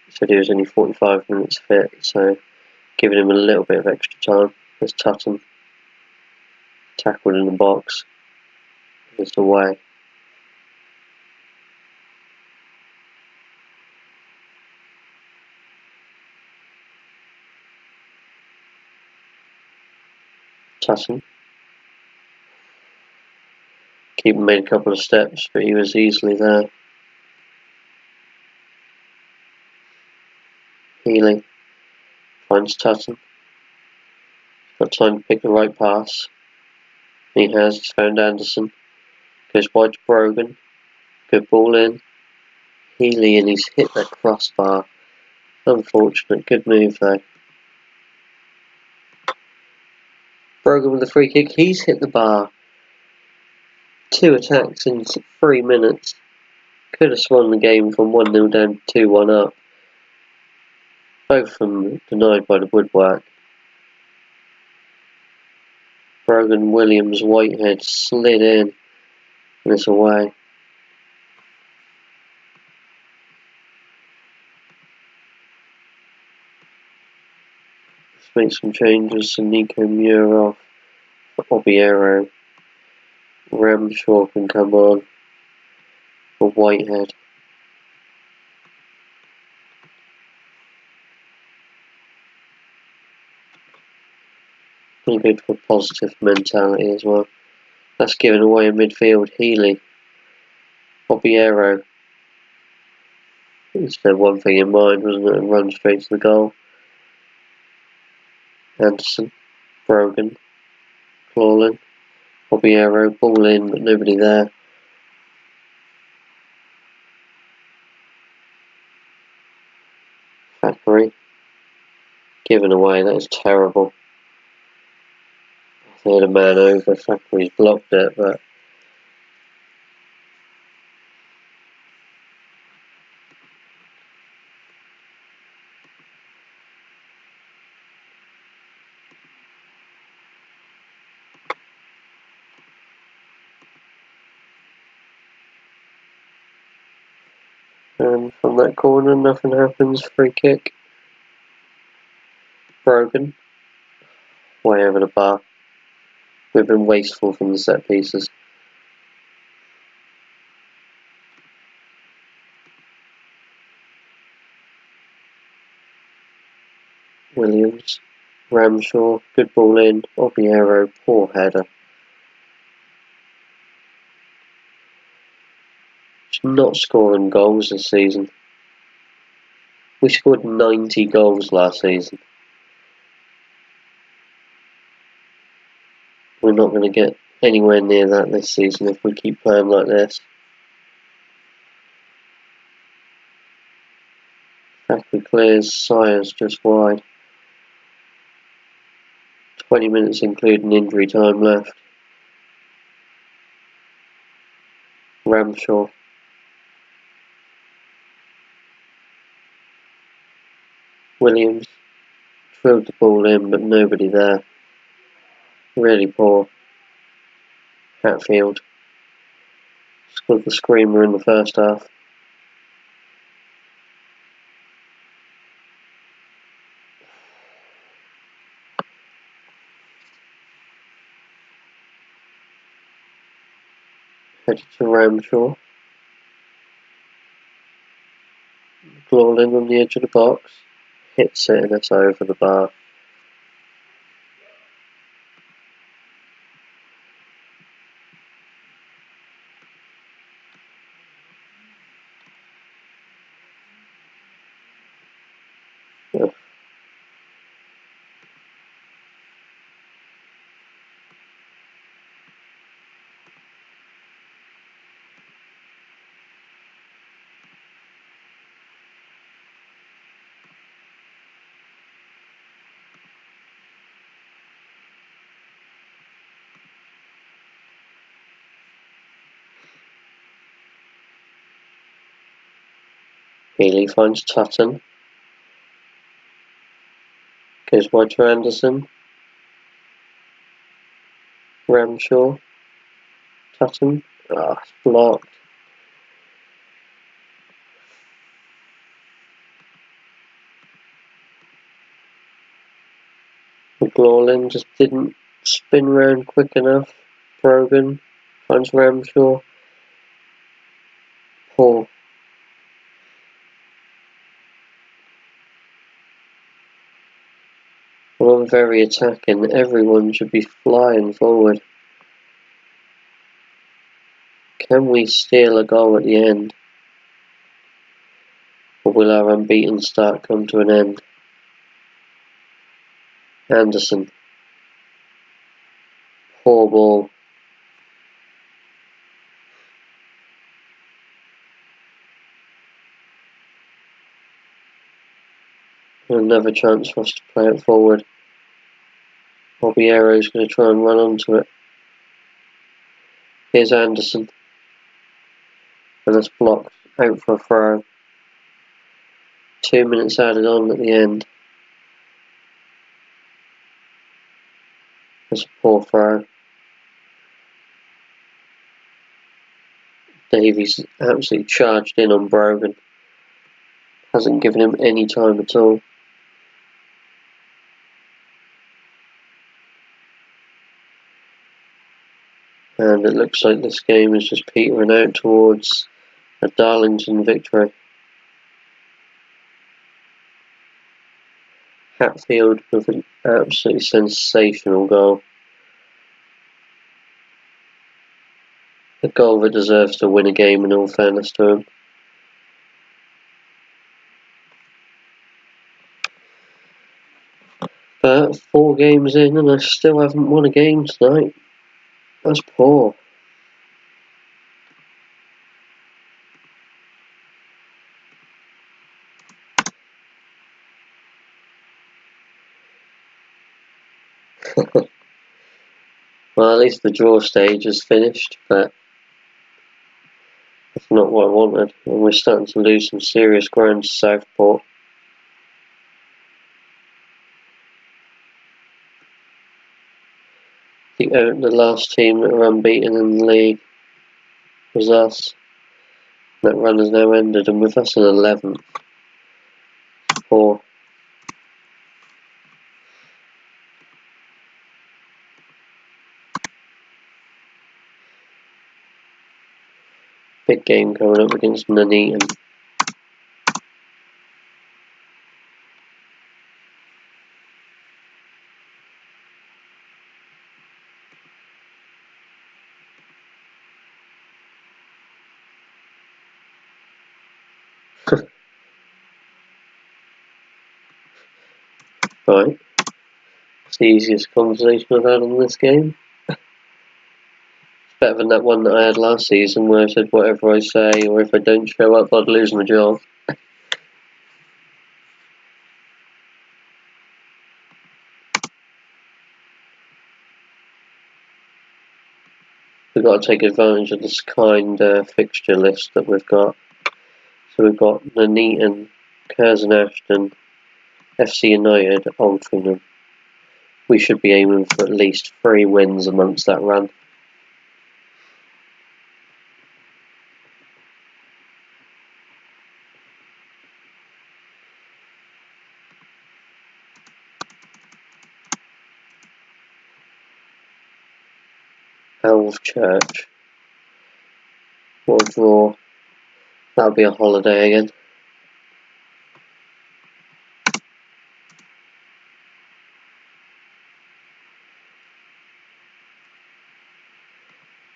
He said he was only 45 minutes fit, so giving him a little bit of extra time. There's Tutton. Tackled in the box. It's away. Tutton. Keeper made a couple of steps, but he was easily there. Healy finds Tutton. Got time to pick the right pass. He has found Anderson. Goes wide to Brogan. Good ball in. Healy, and he's hit that crossbar. Unfortunate. Good move though. Brogan with the free kick. He's hit the bar. 2 attacks in 3 minutes. Could have swung the game from 1-0 down to 2-1 up. Both of them denied by the woodwork. Brogan, Williams, Whitehead slid in. And it's away. Let's make some changes. So Nico Muir off. Obiero. Ramshaw can come on for Whitehead. Really good for positive mentality as well. That's given away in midfield. Healy. Obiero. It's the one thing in mind, wasn't it? And run straight to the goal. Anderson. Brogan. Clawlin. Obiero. Ball in, but nobody there. Thackeray. Given away, that was terrible. They had a man over, Thackeray's blocked it, but from that corner nothing happens. Free kick. Brogan. Way over the bar. We've been wasteful from the set pieces. Williams. Ramshaw. Good ball in. Obiero. Poor header. Just not scoring goals this season. We scored 90 goals last season. We're not going to get anywhere near that this season if we keep playing like this. Thackeray clears. Sayers just wide. 20 minutes including injury time left. Ramshaw. Williams. Drilled the ball in, but nobody there. Really poor. Hatfield. Scored the screamer in the first half. Headed to Ramshaw. Clawlin on the edge of the box. Hits it and it's over the bar. Yeah. Healy finds Tutton. Goes wide to Anderson. Ramshaw. Tutton. It's blocked. McLaughlin just didn't spin round quick enough. Brogan finds Ramshaw. Poor. Well, I'm very attacking. Everyone should be flying forward. Can we steal a goal at the end? But will our unbeaten start come to an end? Anderson. Poor ball. Another chance for us to play it forward. Bobiero's going to try and run onto it. Here's Anderson. And that's blocked out for a throw. 2 minutes added on at the end. That's a poor throw. Davies absolutely charged in on Brogan. Hasn't given him any time at all. And it looks like this game is just petering out towards a Darlington victory. Hatfield with an absolutely sensational goal. A goal that deserves to win a game, in all fairness to him. But 4 games in and I still haven't won a game tonight. That's poor. Well, at least the draw stage is finished, but that's not what I wanted. And we're starting to lose some serious ground to Southport. The last team that were unbeaten in the league was us. That run has now ended, and with us in 11th. Poor. Big game coming up against Nuneaton. Right. It's the easiest conversation I've had on this game. It's better than that one that I had last season where I said whatever I say, or if I don't show up I'd lose my job. We've got to take advantage of this kind fixture list that we've got. So we've got Nuneaton, Curzon Ashton, FC United, Altrincham. We should be aiming for at least 3 wins amongst that run. Elf Church. What a draw. That'll be a holiday again.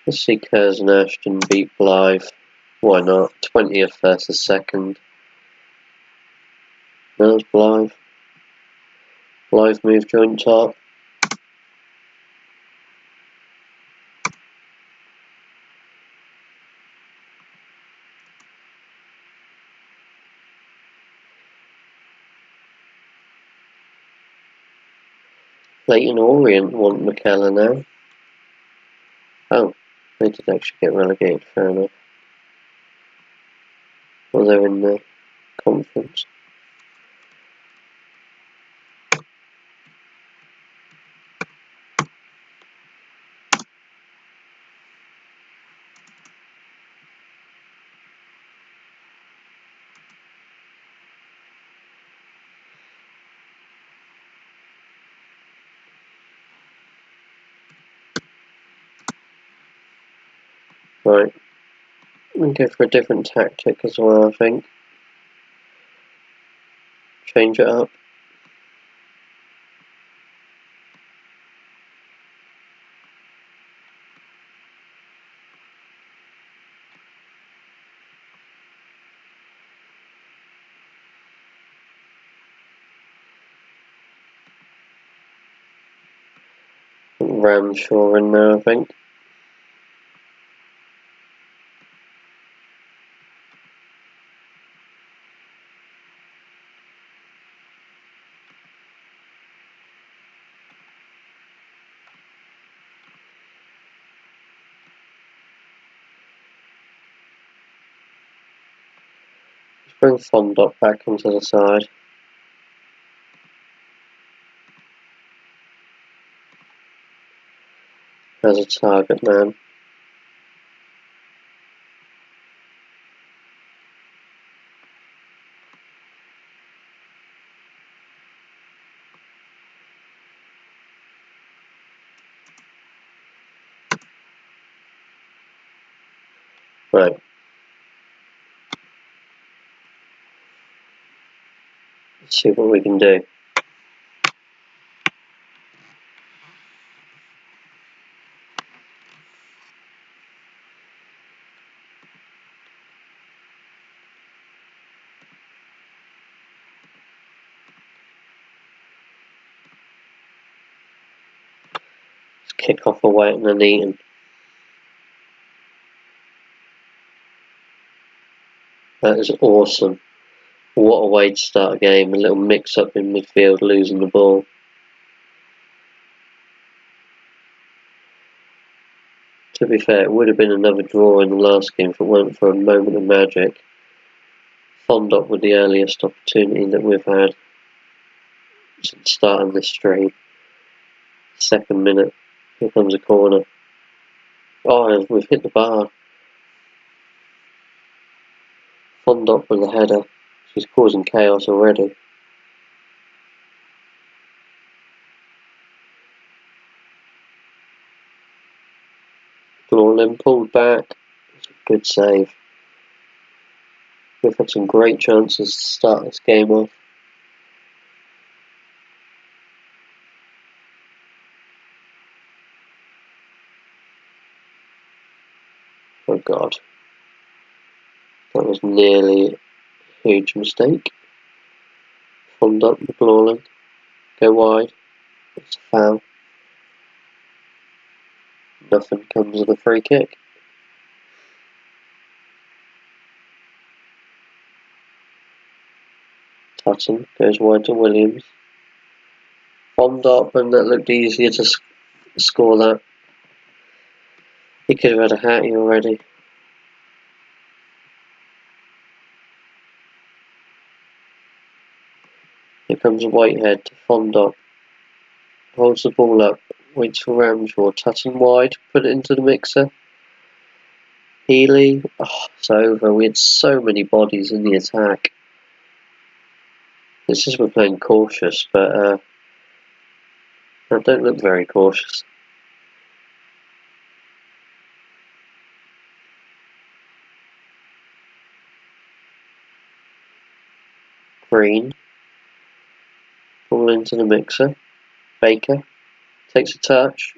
Let's see Curzon Ashton beat Blythe. Why not? 20th versus 2nd. There's Blythe. Blythe move joint top. Leighton Orient want McKellar now. Oh, they did actually get relegated, fair enough. Well, they're in the conference. Right. We'll go for a different tactic as well, I think. Change it up. Ramshaw in there, I think. Let's bring Fondop back onto the side. As a target man. Right. Let's see what we can do. Let's kick off away and then Eaton. That is awesome. What a way to start a game. A little mix up in midfield, losing the ball. To be fair, it would have been another draw in the last game if it weren't for a moment of magic. Fondop with the earliest opportunity that we've had since starting this stream. Second minute, here comes a corner. Oh, we've hit the bar. Fondop with the header. She's causing chaos already. Glorlin pulled back. It's a good save. We've had some great chances to start this game off. Oh God. That was nearly a huge mistake. Fondop, Glorlin. Go wide. It's a foul. Nothing comes of the free kick. Tutton goes wide to Williams. Fondop, and that looked easier to score that. He could have had a hattie already. Here comes a Whitehead to Fondop. Holds the ball up. Waits for Ramshaw. Tutton wide. Put it into the mixer. Healy. Oh, it's over. We had so many bodies in the attack. This is we're playing cautious, but I don't look very cautious. Green. Ball into the mixer. Baker. Takes a touch.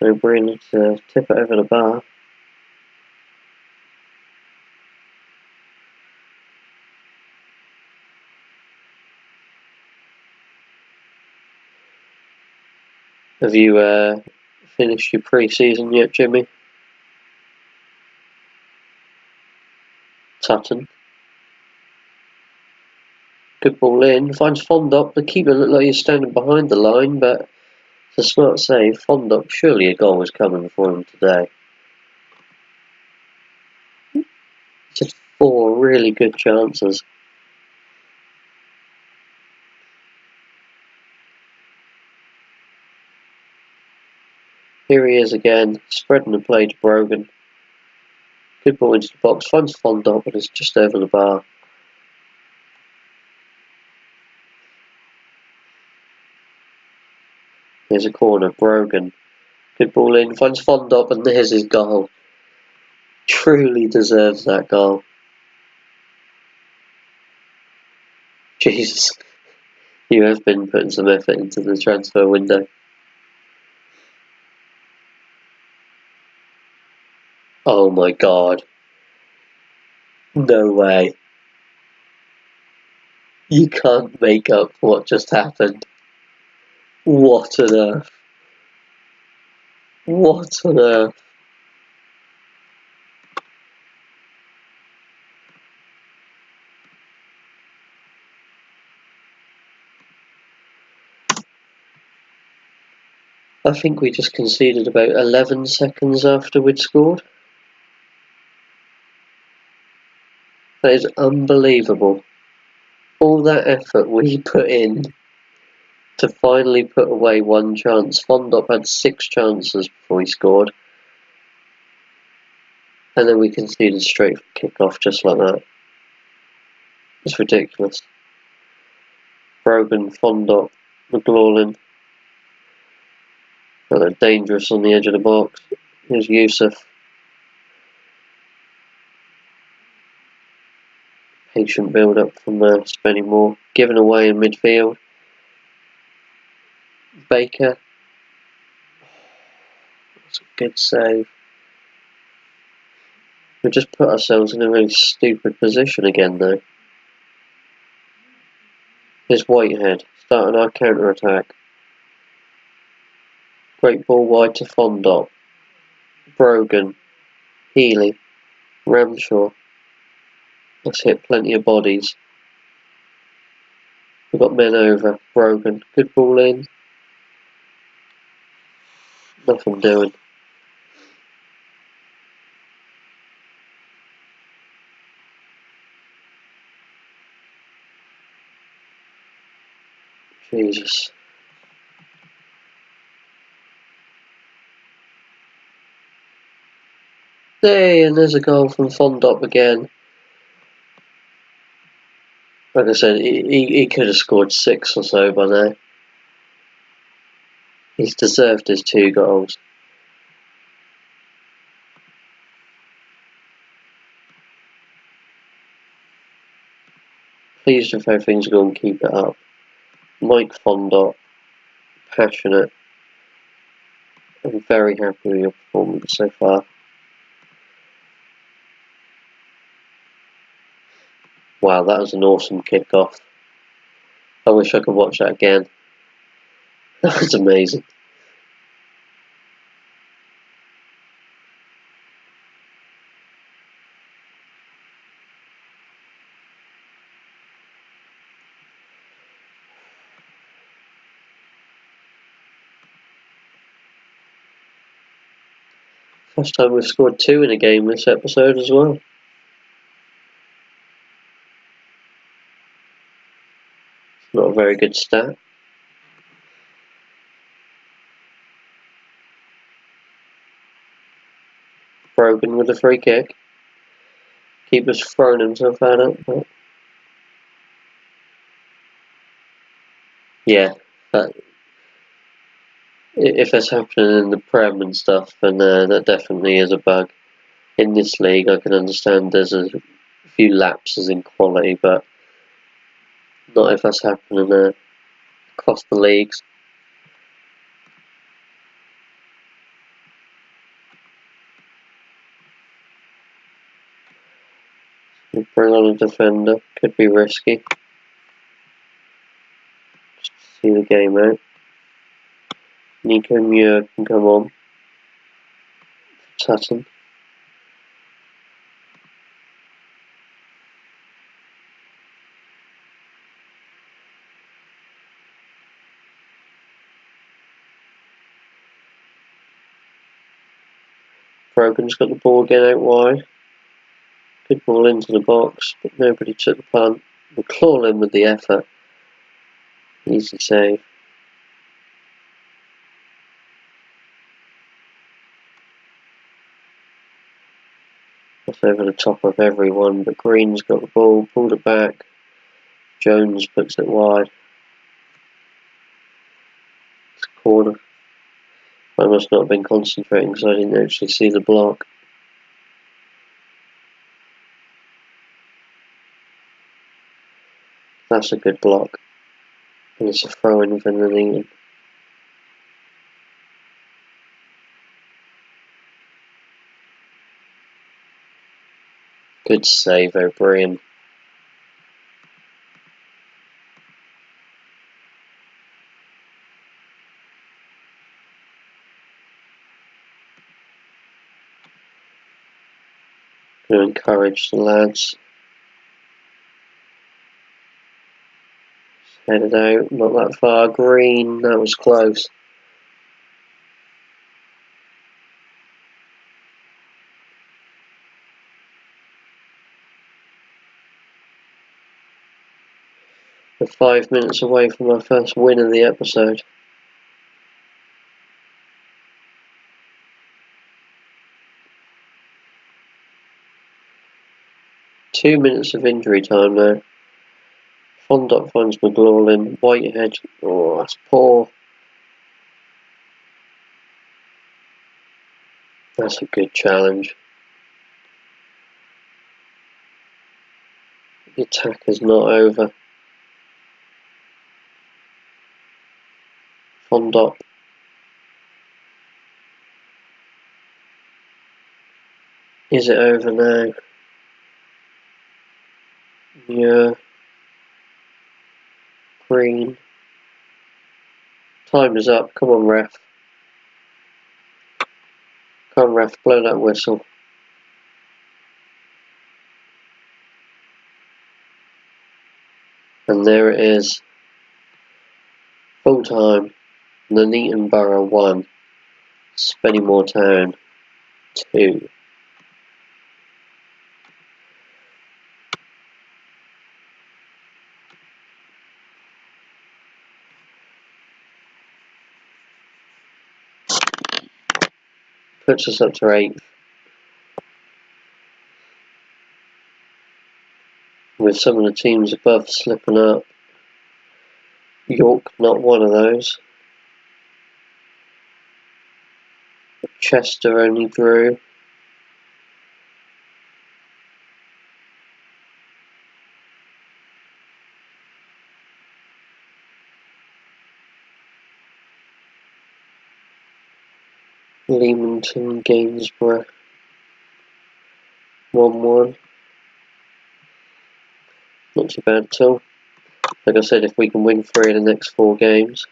O'Brien to tip it over the bar. Have you finished your pre-season yet, Jimmy? Tutton. Good ball in. Finds Fondop. The keeper looked like he's standing behind the line, but it's a smart save. Fondop, surely a goal was coming for him today. Just 4 really good chances. Here he is again, spreading the play to Brogan. Good ball into the box. Finds Fondop, but it's just over the bar. Here's a corner. Brogan. Good ball in. Finds Fondop, and there's his goal. Truly deserves that goal. Jesus. You have been putting some effort into the transfer window. Oh my God. No way. You can't make up what just happened. What on earth? What on earth? I think we just conceded about 11 seconds after we'd scored. That is unbelievable. All that effort we put in to finally put away one chance. Fondop had 6 chances before he scored. And then we conceded straight from kick-off just like that. It's ridiculous. Brogan, Fondop, McLaughlin. Oh, they're dangerous on the edge of the box. Here's Yusuf. Patient build-up from Spennymoor. Given away in midfield. Baker. That's a good save. We just put ourselves in a really stupid position again though. Here's Whitehead, starting our counter-attack. Great ball wide to Fondop. Brogan. Healy. Ramshaw. Let's hit plenty of bodies. We've got men over. Brogan. Good ball in. Nothing doing. Jesus. Hey, and there's a goal from Fondop again. Like I said, he could have scored 6 or so by now. He's deserved his 2 goals. Pleased with how things are going, keep it up. Mike Fondop, passionate. I'm very happy with your performance so far. Wow, that was an awesome kick-off. I wish I could watch that again. That was amazing. First time we've scored 2 in a game this episode as well. Not a very good stat. Brogan with a free kick. Keeper's thrown himself out of it. Yeah, if that's happening in the Prem and stuff, then that definitely is a bug. In this league, I can understand there's a few lapses in quality, but not if that's happening across the leagues. We bring on a defender, could be risky. Just to see the game out. Nico Muir can come on. Sutton. Brogan's got the ball again out wide. Good ball into the box, but nobody took the punt. McLaughlin with the effort. Easy save. That's over the top of everyone, but Green's got the ball, pulled it back. Jones puts it wide. It's a corner. I must not have been concentrating because I didn't actually see the block. That's a good block. And it's a throw in for England. Good save, O'Brien. to encourage the lads. Headed out, not that far. Green, that was close. We're 5 minutes away from our first win of the episode. Two minutes of injury time now. Fondop finds McLaughlin. Whitehead, oh, that's poor. That's a good challenge. The attack is not over. Fondop. Is it over now? Yeah. Green. Time is up. Come on, ref. Come on, ref. Blow that whistle. And there it is. Full time. Nuneaton Borough 1. Spennymoor Town 2. Puts us up to 8th. With some of the teams above slipping up. York, not one of those. Chester only drew. Leamington, Gainsborough 1-1. Not too bad at all. Like I said, if we can win 3 of the next 4 games.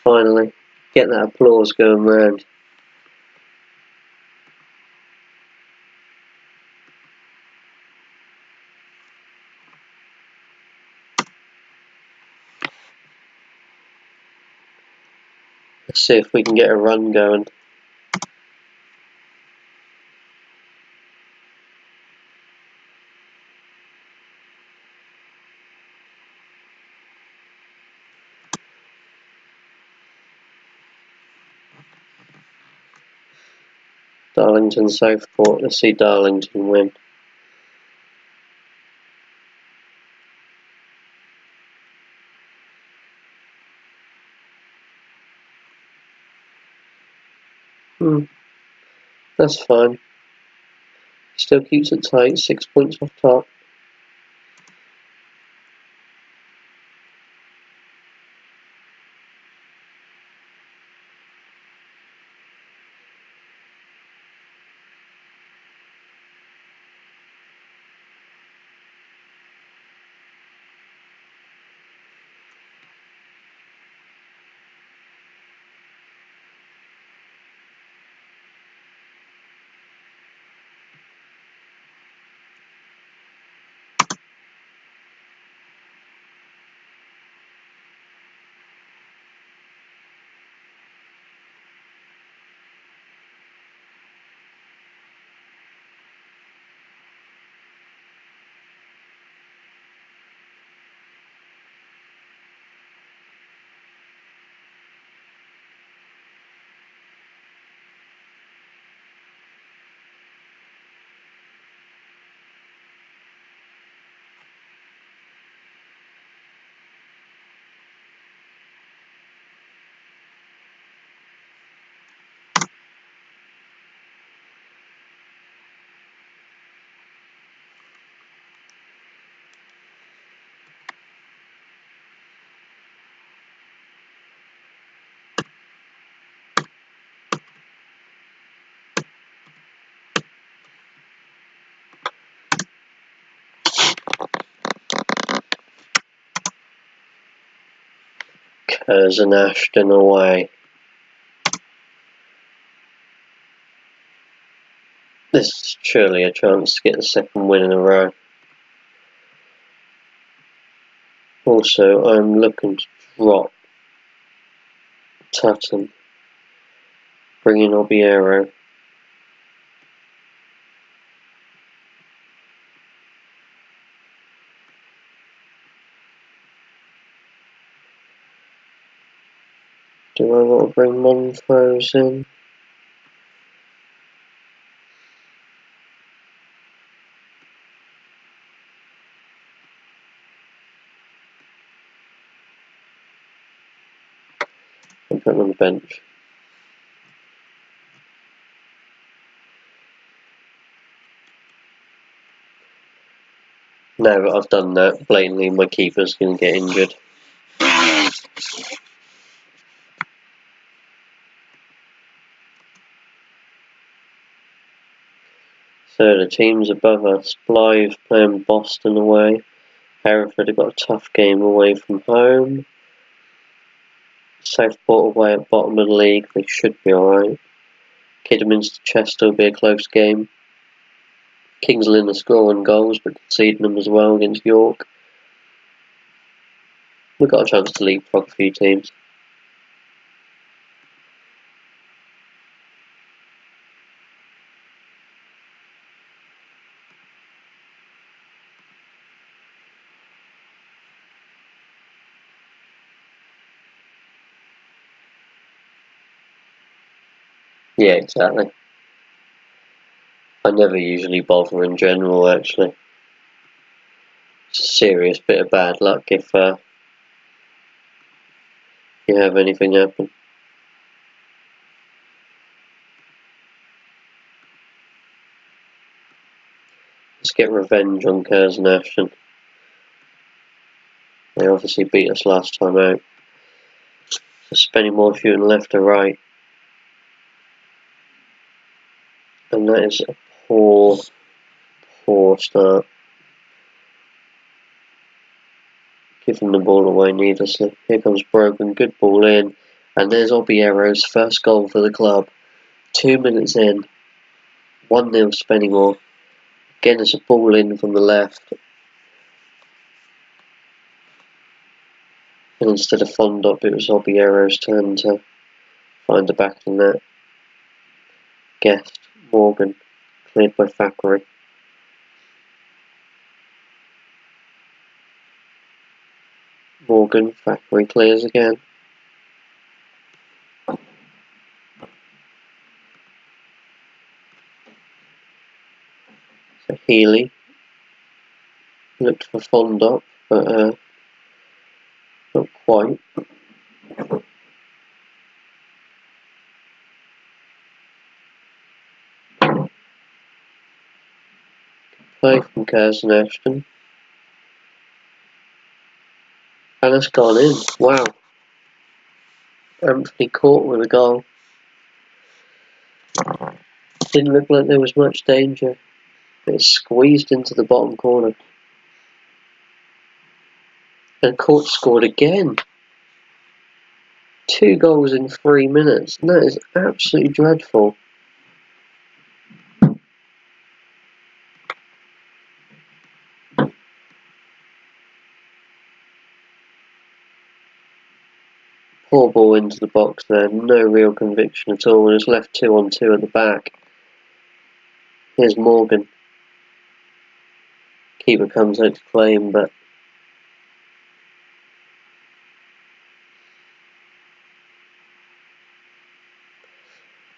Finally, get that applause going round. Let's see if we can get a run going. Darlington, Southport. Let's see Darlington win. That's fine. Still keeps it tight. 6 points off top. Curzon Ashton away. There's surely a chance to get the second win in a row. Also, I'm looking to drop Tutton, bring in Obiero. Do I want to bring Montrose in? I'll put him on the bench. Now that I've done that, blatantly my keeper's going to get injured. So the teams above us, Blythe playing Boston away. Hereford have got a tough game away from home. Southport away at bottom of the league, they should be alright. Kidderminster Chester will be a close game. Kings Lynn are scoring goals but conceding them as well against York. We've got a chance to leapfrog a few teams. Yeah, exactly. I never usually bother in general, actually. It's a serious bit of bad luck if you have anything happen. Let's get revenge on Curzon Ashton. They obviously beat us last time out. So Spennymoor shooting left or right. And that is a poor start. Giving the ball away needlessly. Here comes Brogan, good ball in. And there's Obiero's first goal for the club. 2 minutes in. 1-0 Spennymoor. Again, it's a ball in from the left. And instead of Fondop, it was Obiero's turn to find the back of the net. Guest, Morgan, cleared by Thackeray. Morgan, Thackeray clears again. So Healy looked for Fondop, but not quite. Play from Curzon Ashton. And it's gone in. Wow. Anthony caught with a goal. Didn't look like there was much danger. It squeezed into the bottom corner. And Court scored again. 2 goals in 3 minutes. And that is absolutely dreadful. Poor ball into the box there. No real conviction at all. And it's left 2-on-2 at the back. Here's Morgan. Keeper comes out to claim, but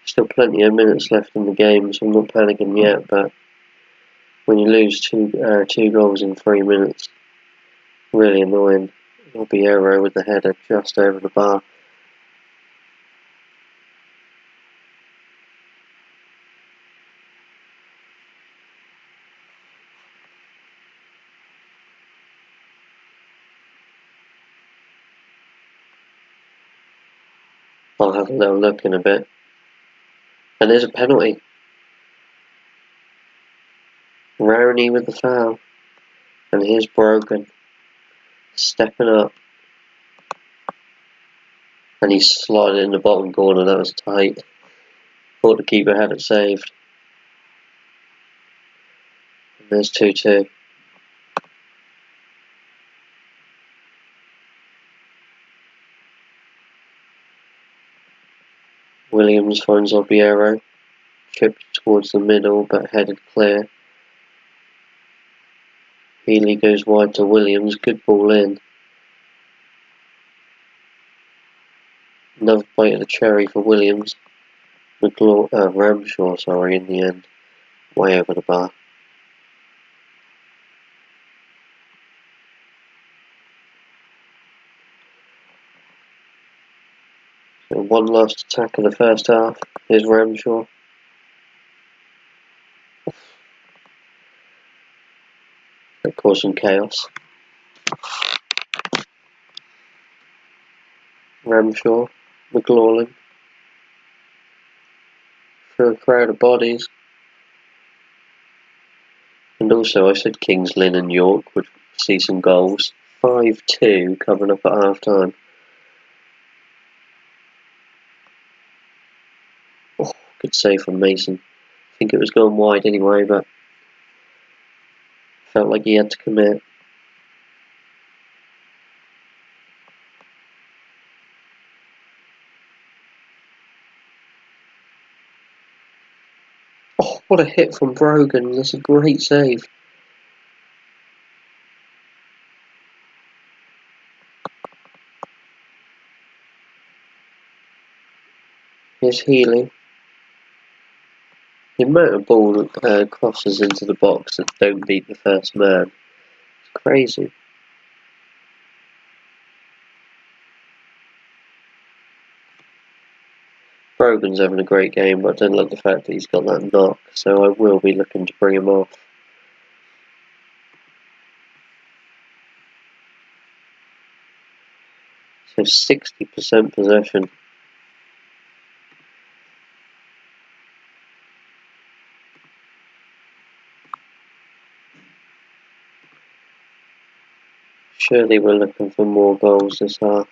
still plenty of minutes left in the game, so I'm not panicking yet. But when you lose two goals in 3 minutes, really annoying. Obiero with the header just over the bar. I'll have a little look in a bit. And there's a penalty. Rowney with the foul. And here's Brogan. Stepping up. And he slotted it in the bottom corner. That was tight. Thought the keeper had it saved. There's 2-2. Williams finds Obiero. Chipped towards the middle but headed clear. Healy goes wide to Williams. Good ball in. Another bite of the cherry for Williams. Ramshaw, sorry, in the end. Way over the bar. So one last attack of the first half. Here's Ramshaw. That caused some chaos. Ramshaw. McLaughlin. Through a crowd of bodies. And also, I said Kings Lynn and York would see some goals. 5-2 coming up at half time. Oh, good save from Mason. I think it was going wide anyway, but felt like he had to commit. Oh, what a hit from Brogan. That's a great save. Here's Healy. The amount of ball crosses into the box that don't beat the first man. It's crazy. Brogan's having a great game, but I don't like the fact that he's got that knock, so I will be looking to bring him off. So 60% possession. Surely we're looking for more goals this half.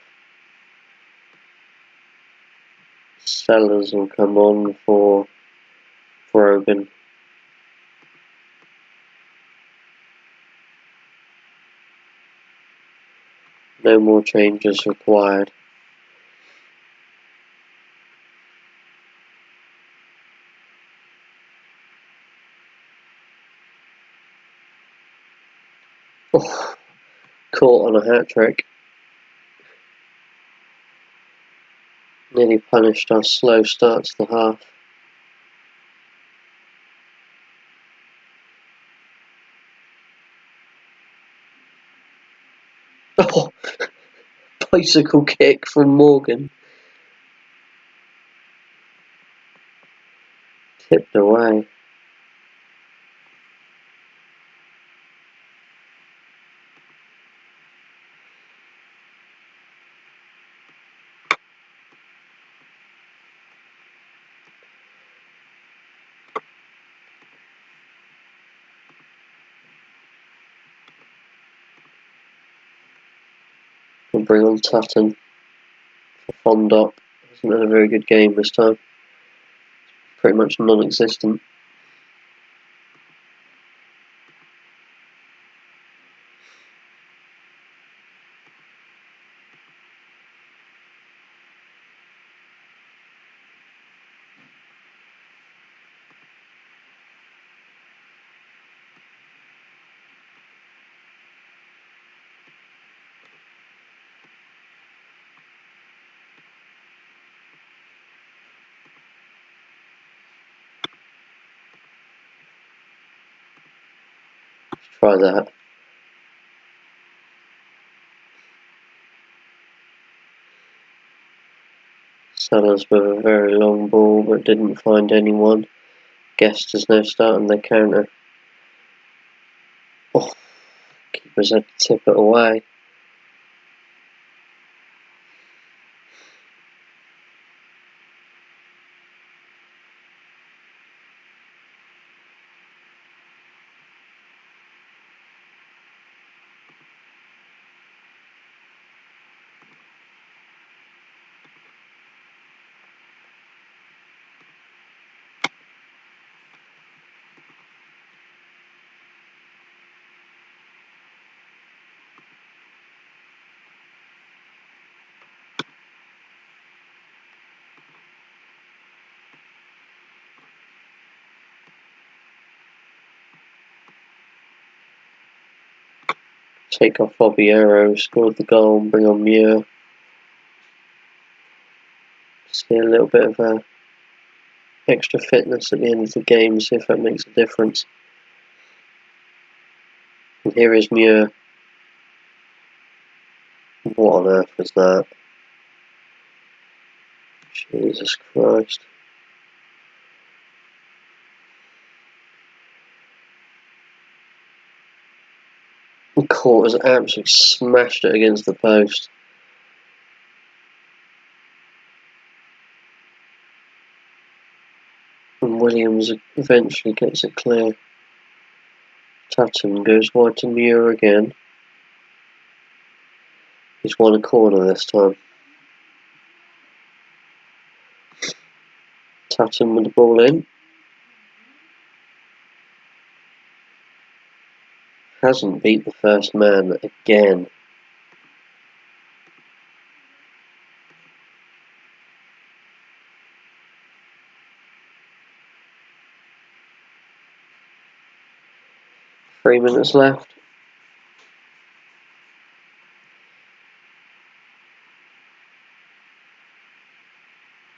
Sellers will come on for Brogan. No more changes required. Oh, caught on a hat-trick. Nearly punished our slow start to the half. Oh, bicycle kick from Morgan. Tipped away. We'll bring on Tutton for Fondop. Hasn't had a very good game this time. Pretty much non-existent. Let's try that. Sellers with a very long ball but didn't find anyone. Guest is now starting the counter. Oh, keepers had to tip it away. Take off Bobby Arrow, scored the goal, and bring on Muir. See a little bit of extra fitness at the end of the game, see if that makes a difference. And here is Muir. What on earth was that? Jesus Christ. The court has absolutely smashed it against the post. And Williams eventually gets it clear. Tutton goes wide to Muir again. He's won a corner this time. Tutton with the ball in. Hasn't beat the first man again. Three minutes left.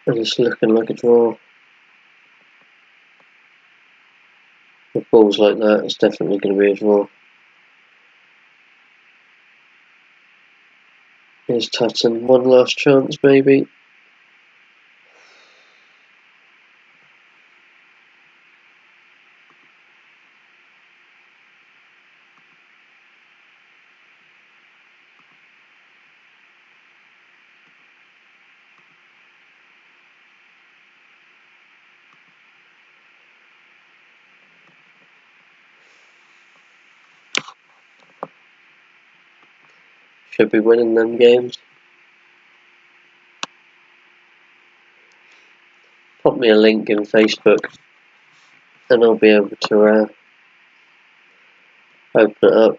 And it's looking like a draw. With balls like that, it's definitely going to be a draw. Here's Tutton. One last chance, maybe. Should be winning them games. Pop me a link in Facebook and I'll be able to open it up.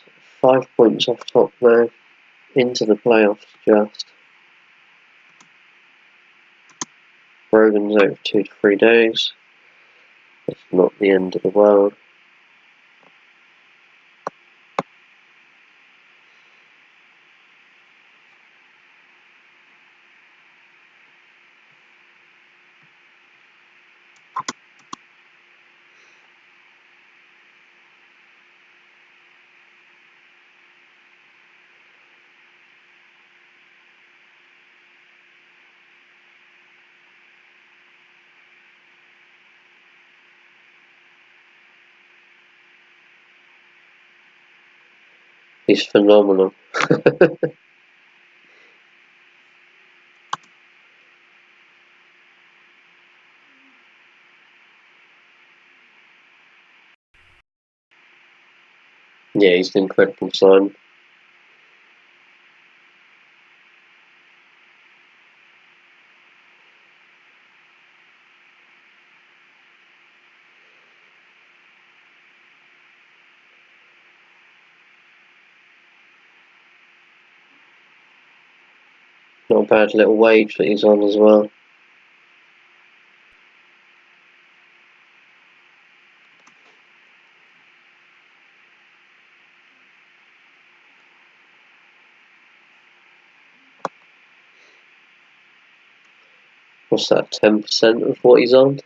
So 5 points off top now. Into the playoffs just. Brogan's out for 2 to 3 days. It's not the end of the world. He's phenomenal. Yeah, he's an incredible sign. Not a bad little wage that he's on as well. What's that, 10% of what he's on?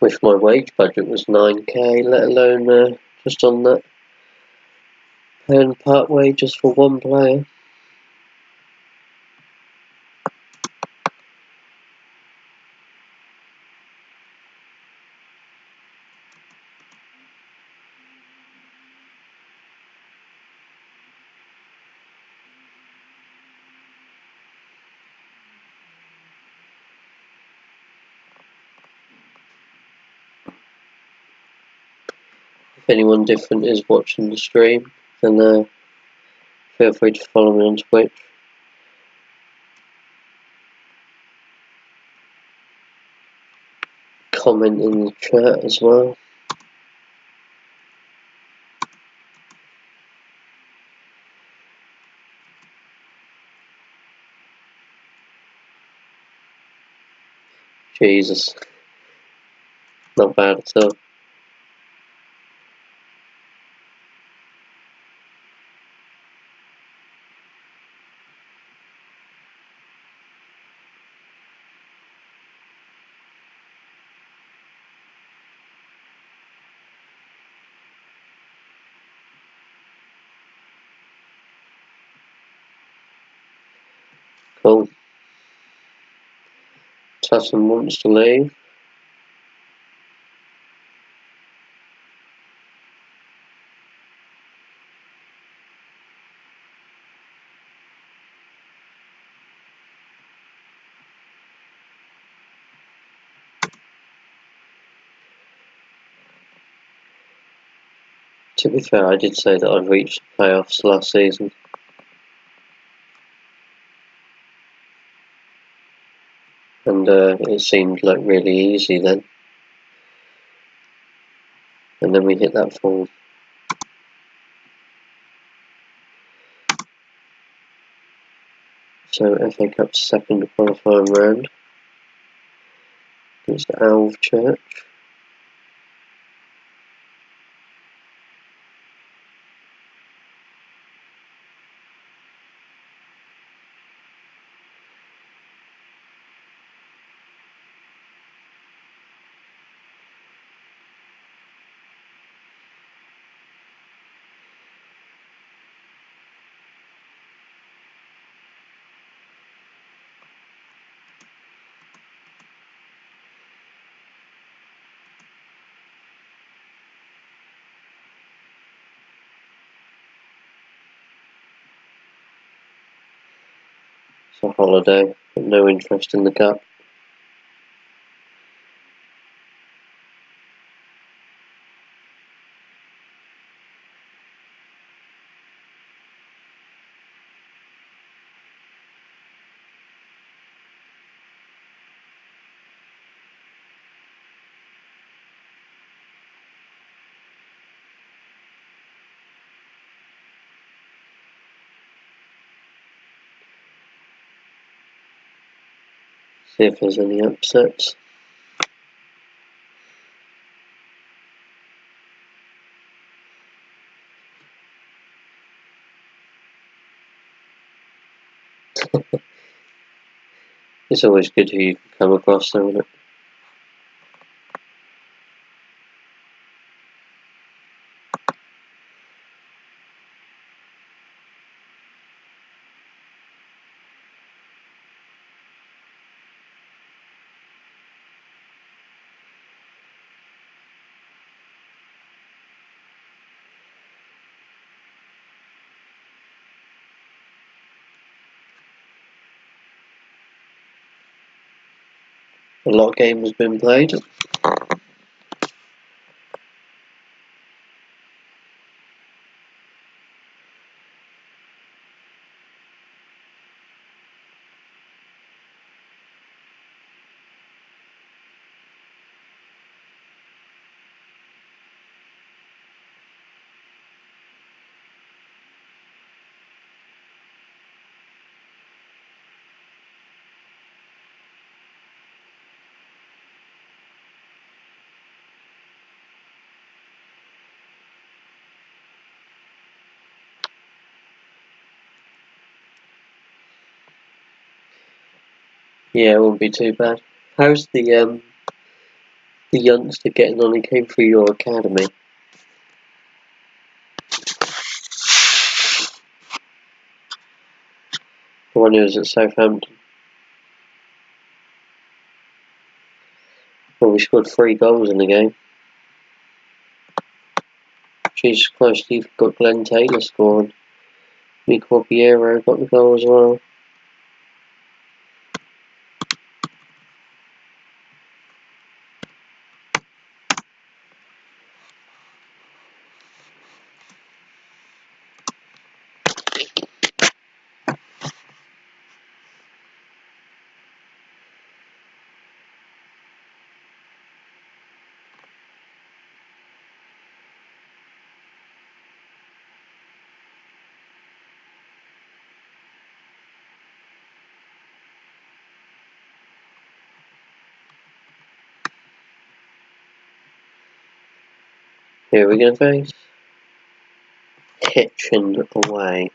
Wish my wage budget was 9k, let alone just on that. Paying part wages for one player. If anyone different is watching the stream, then feel free to follow me on Twitch. Comment in the chat as well. Jesus, not bad at all. Cool. Tussin wants to leave. To be fair, I did say that I'd reached the playoffs last season. And it seemed like really easy then. And then we hit that fall. So FA Cup second qualifying round against Alv Church. It's a holiday, but no interest in the cup. See if there's any upsets. It's always good who you can come across, isn't it? A lot of games has been played. Yeah, it won't be too bad. How's the The youngster getting on, he came through your academy. The one who was at Southampton. Well, we scored 3 goals in the game. Jesus Christ, you've got Glenn Taylor scoring. Nico Piero got the goal as well. Here we're going to face Hitchin away.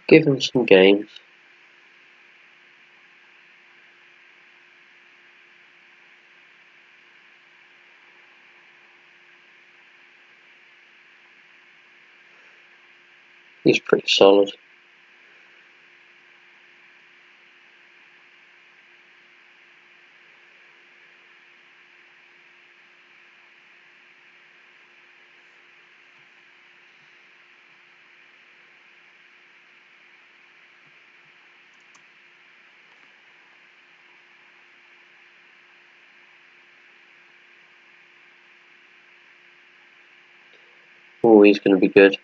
Give him some games. He's pretty solid. Oh, he's going to be good.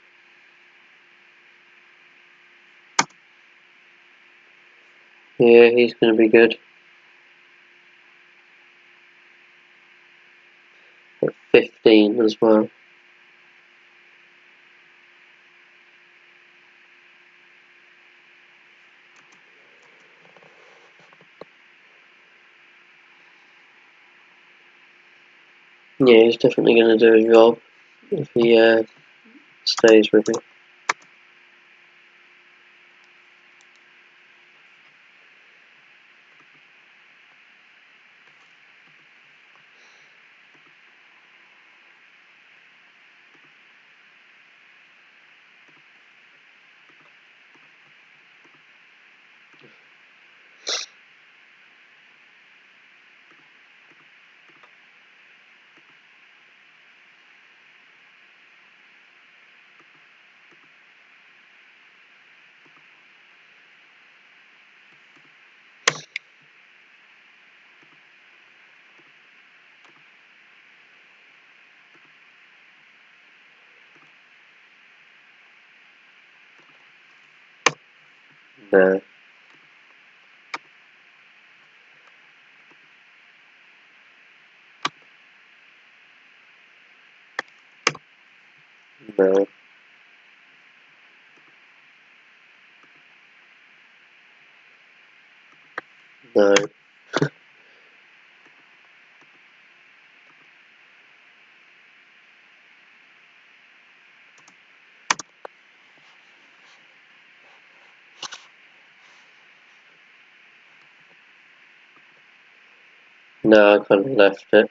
Yeah, he's going to be good. At 15 as well. Yeah, he's definitely going to do his job if he stays with me. No. No. No. No, I kind of left it.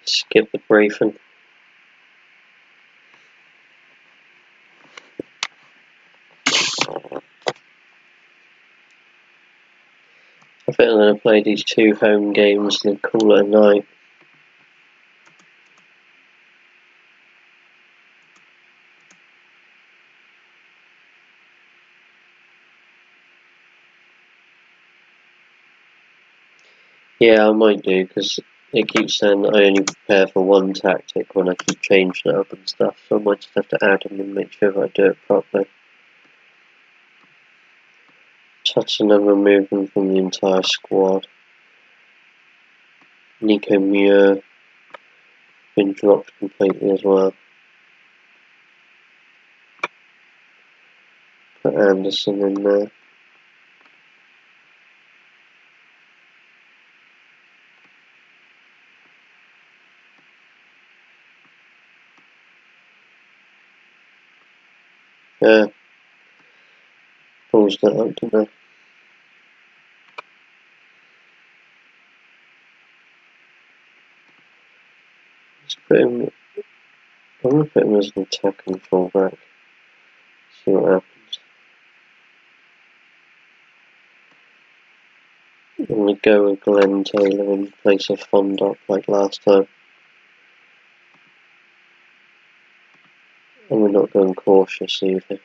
Skip the briefing. I think I'm going to play these 2 home games and then call it a night. Yeah, I might do, because it keeps saying that I only prepare for one tactic when I keep changing it up and stuff, so I might just have to add them and make sure that I do it properly. Touching and removing from the entire squad. Nico Muir been dropped completely as well. Put Anderson in there. Yeah, paused that up, didn't I? Let's put him. I'm going to put him as an attacking fullback. See what happens. I'm going to go with Glenn Taylor in place of Fondop like last time. And we're not going cautious either.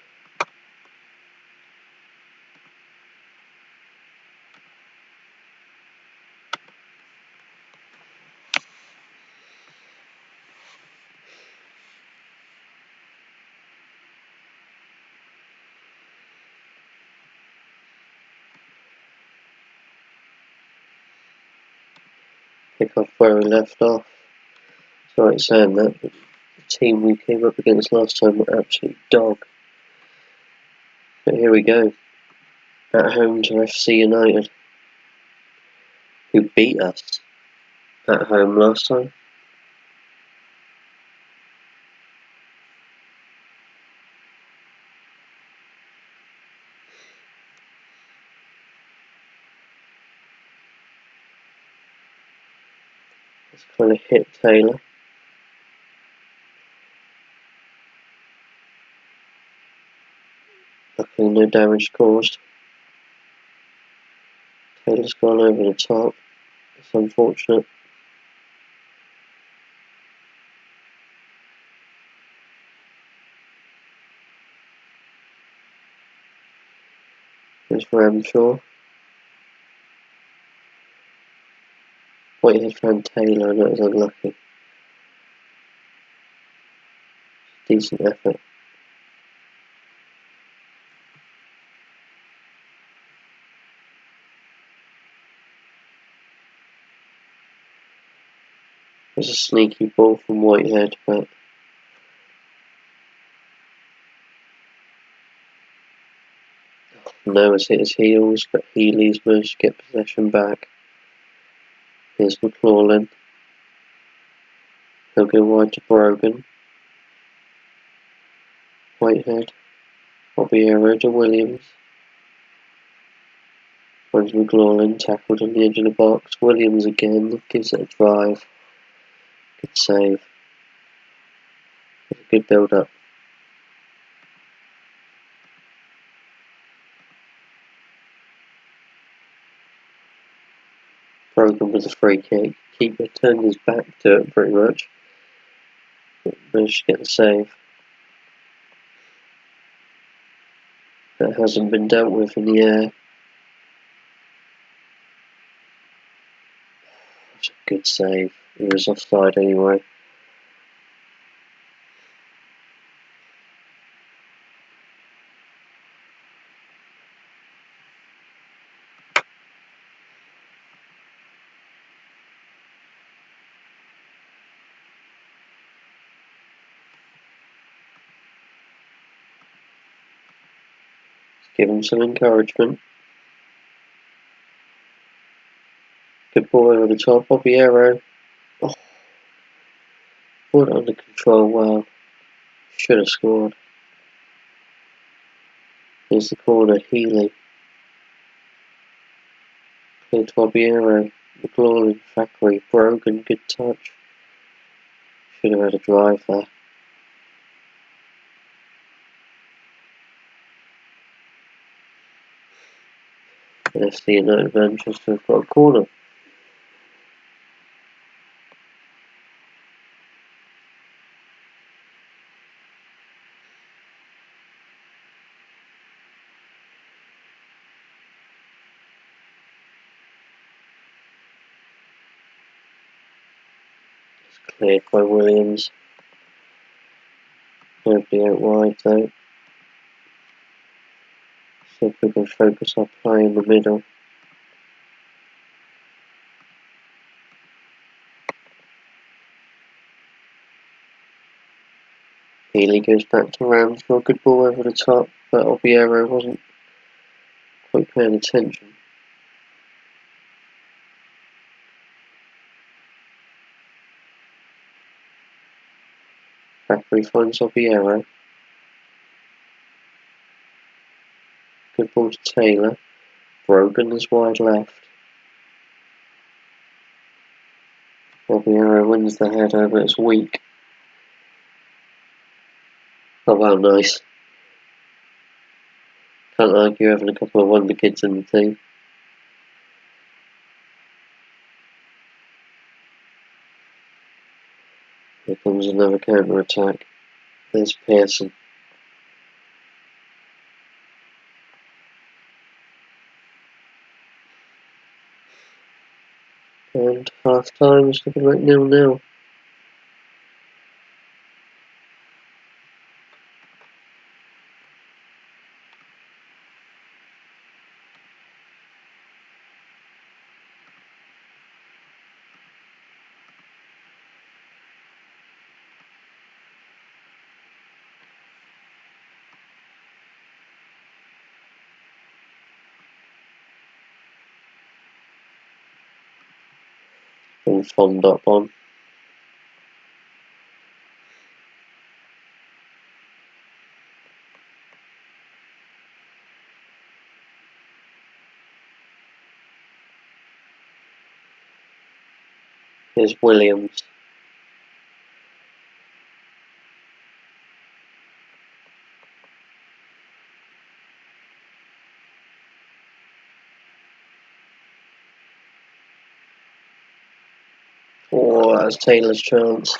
Pick off where we left off. It's right saying that, but the team we came up against last time were absolute dog. But here we go. At home to FC United, who beat us at home last time. Let's kind of hit Taylor. Luckily no damage caused. Taylor's gone over the top. It's unfortunate. Here's Ramshaw. Whitehead found Taylor and that was unlucky. Decent effort. There's a sneaky ball from Whitehead, but no, it's hit his heels, but Healy's managed to get possession back. Here's McLaughlin. He'll go wide to Brogan. Whitehead. Bobby to Williams. Finds McLaughlin, tackled on the edge of the box. Williams again, gives it a drive. Good save. It's a good build up. Brogan with a free kick. Keeper turned his back to it pretty much. But managed to get the save. That hasn't been dealt with in the air. That's a good save. He was offside anyway. Give him some encouragement. Good ball over the top. Bobby Arrow. Oh, brought it under control well. Should have scored. Here's the corner. Healy. Clear to Bobby Arrow. McLaughlin. Thackeray. Brogan. Good touch. Should have had a drive there. And FC United Manchester have got a corner. Cleared by Williams. Nobody out wide though. See if we can focus our play in the middle. Healy goes back to Rams for a good ball over the top, but Obiero wasn't quite paying attention. Factory finds Obiero. Good ball to Taylor. Brogan is wide left. Obiero wins the header, but it's weak. Oh wow, nice. Can't argue having a couple of wonder kids in the team. Here comes another counter attack. There's Pearson. And half time is looking like 0-0. Been fond up on. Here's Williams. Oh, that's Taylor's chance.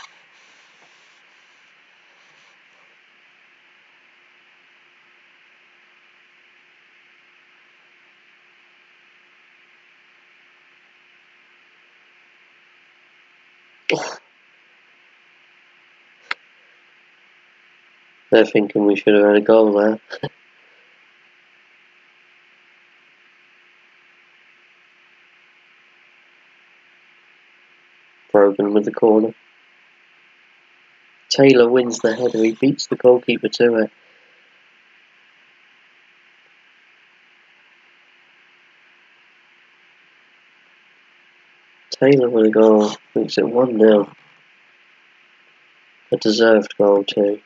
They're thinking we should have had a goal there. Brogan with the corner. Taylor wins the header. He beats the goalkeeper to it. Taylor with a goal. Makes it 1-0. A deserved goal too.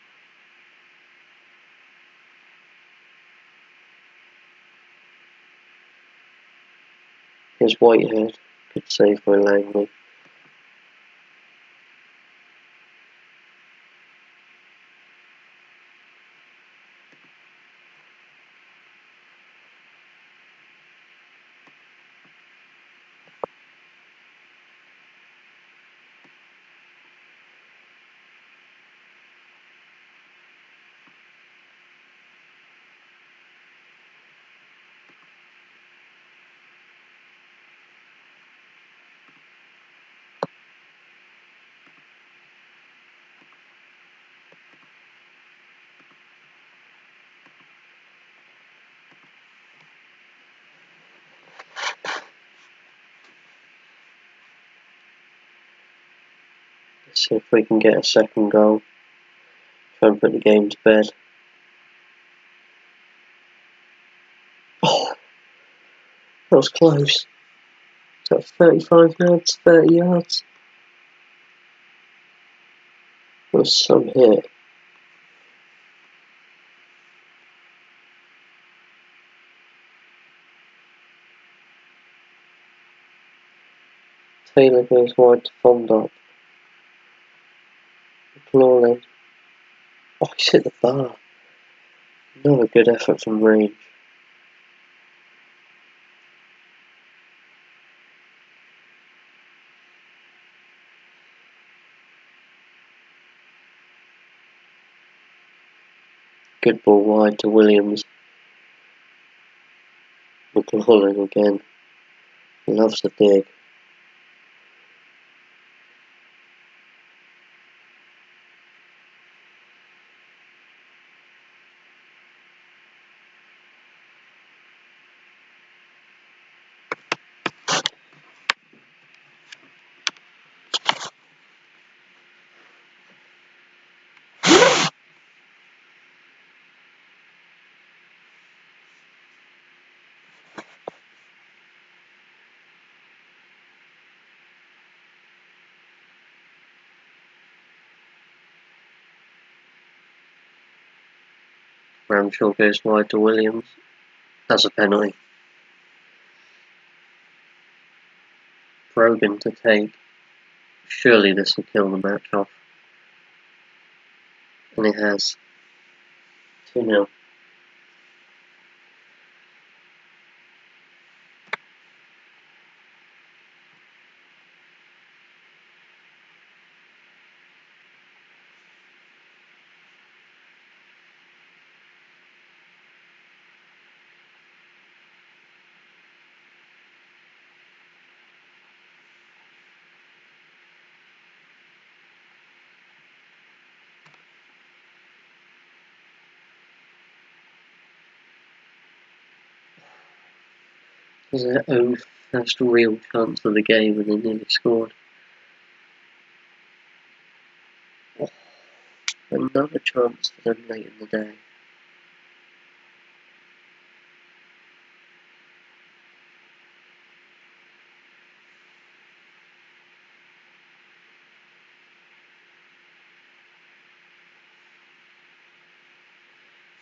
Here's Whitehead. Good save by Langley. Let's see if we can get a second goal. Try and put the game to bed. Oh, that was close. Is that 35 yards, 30 yards? That was some hit. Taylor goes wide to Fondop. McLaurin. Oh, he's hit the bar. Another good effort from range. Good ball wide to Williams. McLaurin again. Loves the dig. Ramshaw goes wide to Williams. That's a penalty. Brogan to take. Surely this will kill the match off. And it has. 2-0. It was their own first real chance of the game and they nearly scored. Oh, another chance for them late in the day.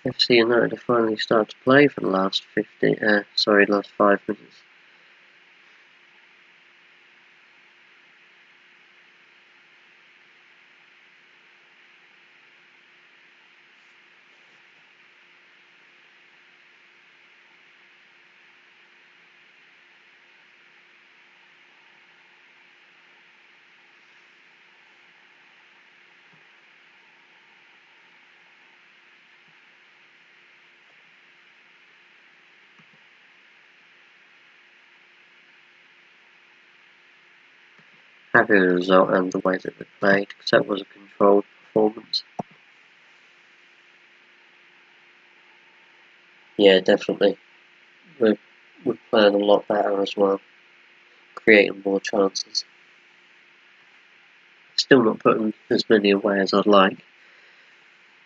FC United have finally started to play for the last 5 minutes. Happy with the result and the way that they played, because that was a controlled performance. Yeah, definitely. We're playing a lot better as well, creating more chances. Still not putting as many away as I'd like,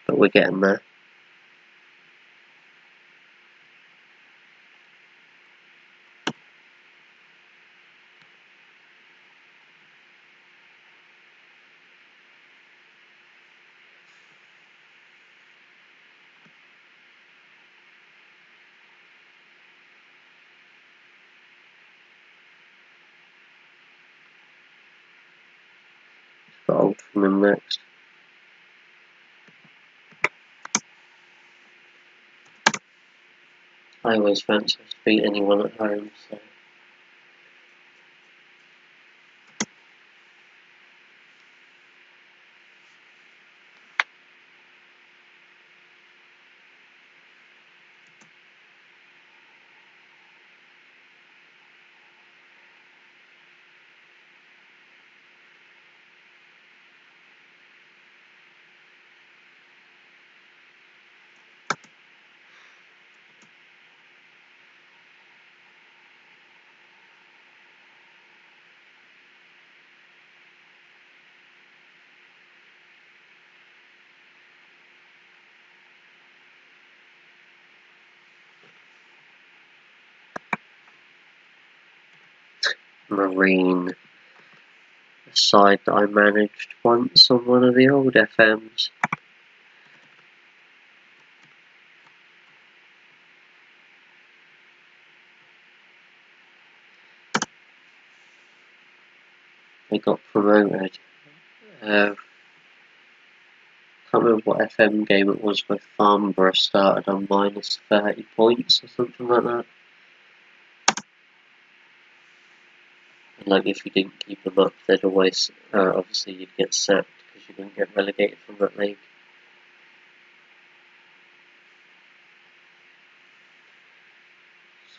but we're getting there. Got Old from him next. I always fancy us to beat anyone at home, so. Marine, a side that I managed once on one of the old FMs. They got promoted. Can't remember what FM game it was where Farnborough started on minus 30 points or something like that. And like if you didn't keep them up, they'd always, obviously you'd get sacked because you didn't get relegated from that league.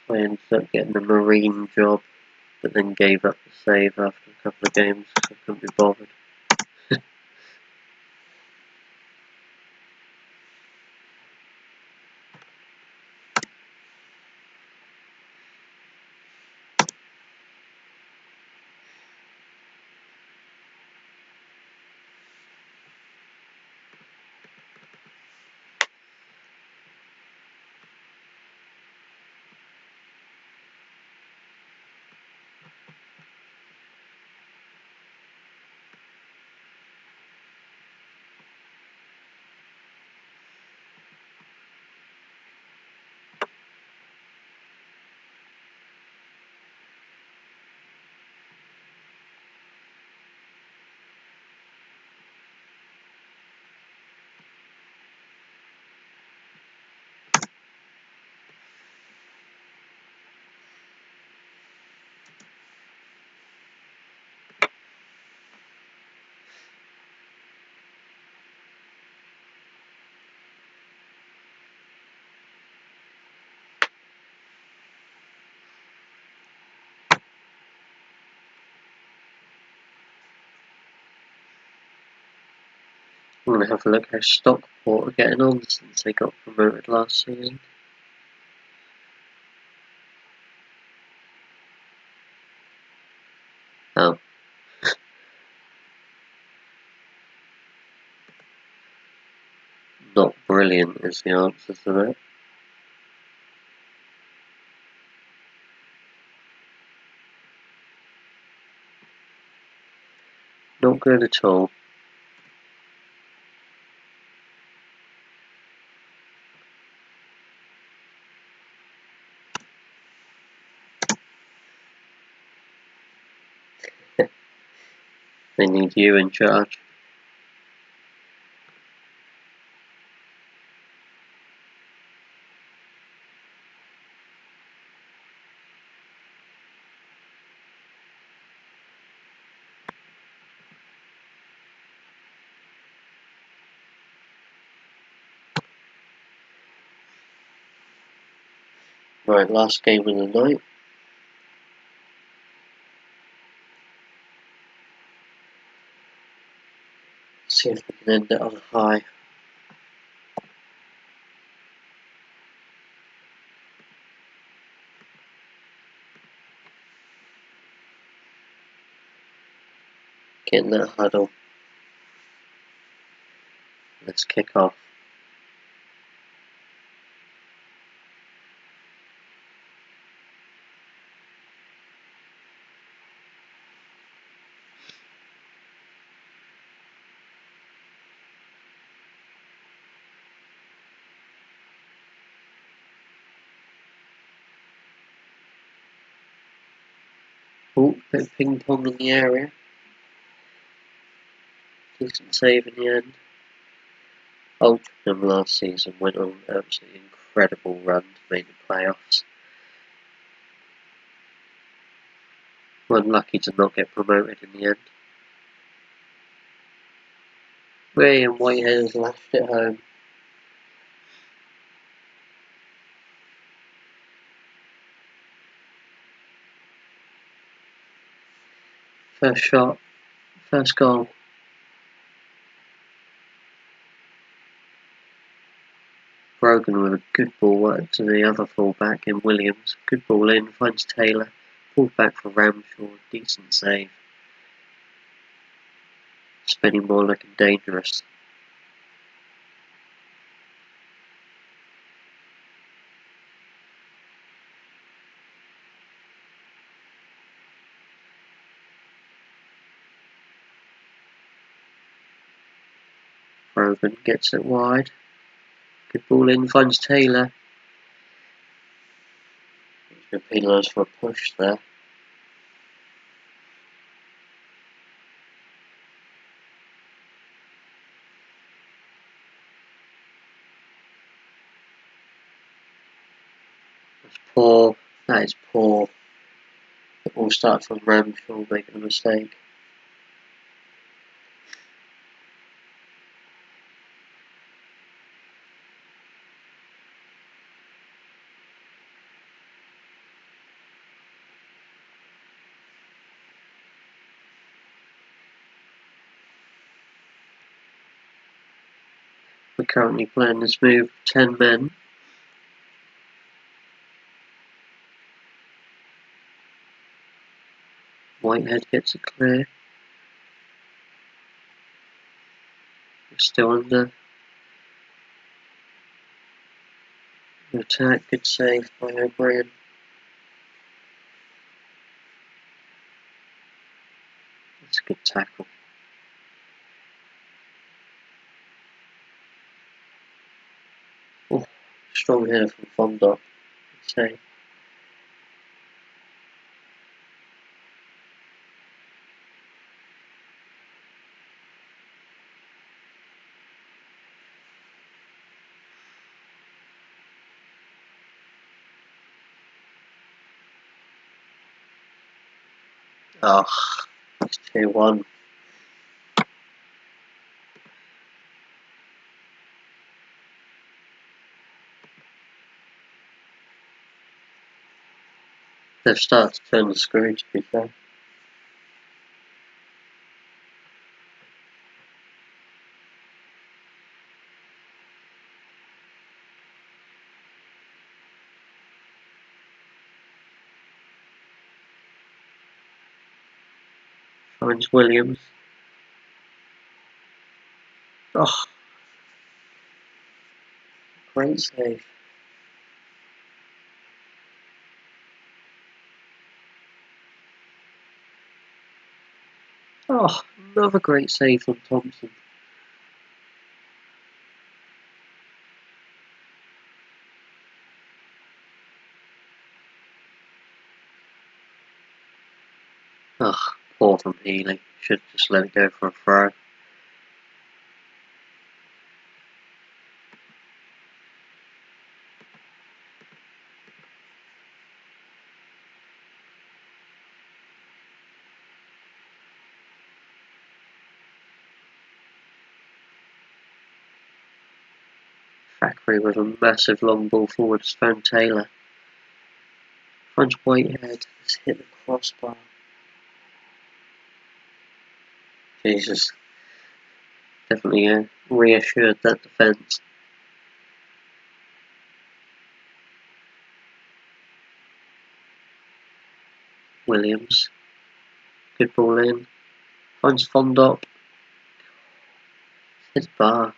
So I ended up getting a Marine job, but then gave up the save after a couple of games because I couldn't be bothered. I'm going to have a look how Stockport are getting on since they got promoted last season. Oh. Not brilliant is the answer to that. Not good at all. They need you in charge. Right, last game of the night. See if we can end it on a high. Getting that huddle. Let's kick off. Oh, bit of ping pong in the area. Decent save in the end. Oldham last season went on an absolutely incredible run to make the playoffs. We're unlucky to not get promoted in the end. Ray and Whitehead has lashed it home. First shot, first goal. Brogan with a good ball to the other fullback in Williams. Good ball in, finds Taylor. Pulled back for Ramshaw, decent save. Spennymoor looking dangerous. Brogan gets it wide. Good ball in, finds Taylor. He's been penalised for a push there. That's poor. That is poor. The ball started from Ramshaw making a mistake. We're currently playing this move 10 men. Whitehead gets it clear. We're still under attack. Good save by O'Brien. That's a good tackle. Oh, strong header from Fondop. Good save. Oh, it's 2-1. They've started to turn the screw, to be fair. finds Williams. Oh, great save. Oh, another great save from Thompson. Ugh, poor from Healy. Should just let it go for a throw. Thackeray with a massive long ball forwards, found Taylor. Finds Whitehead, has hit the crossbar. Jesus. Definitely reassured that defence. Williams. Good ball in. Finds Fondop. Hits bar.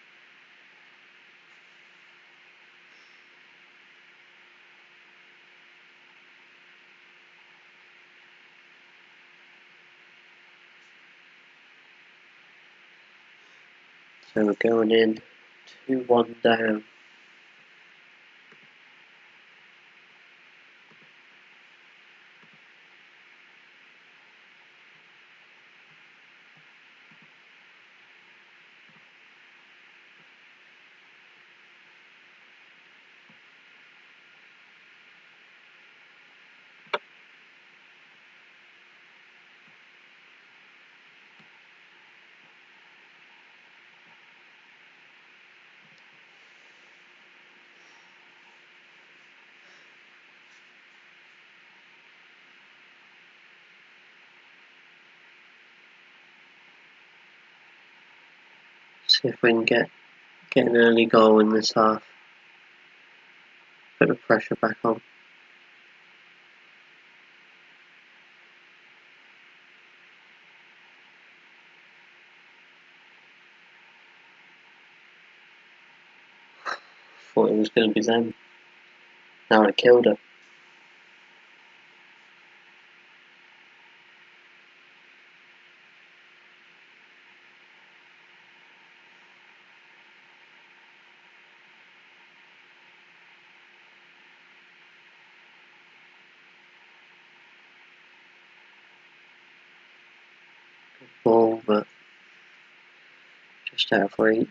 So we're going in 2-1 down. See if we can get an early goal in this half. Put the pressure back on. Thought it was going to be them. Now I killed her. Ball, but just out of reach.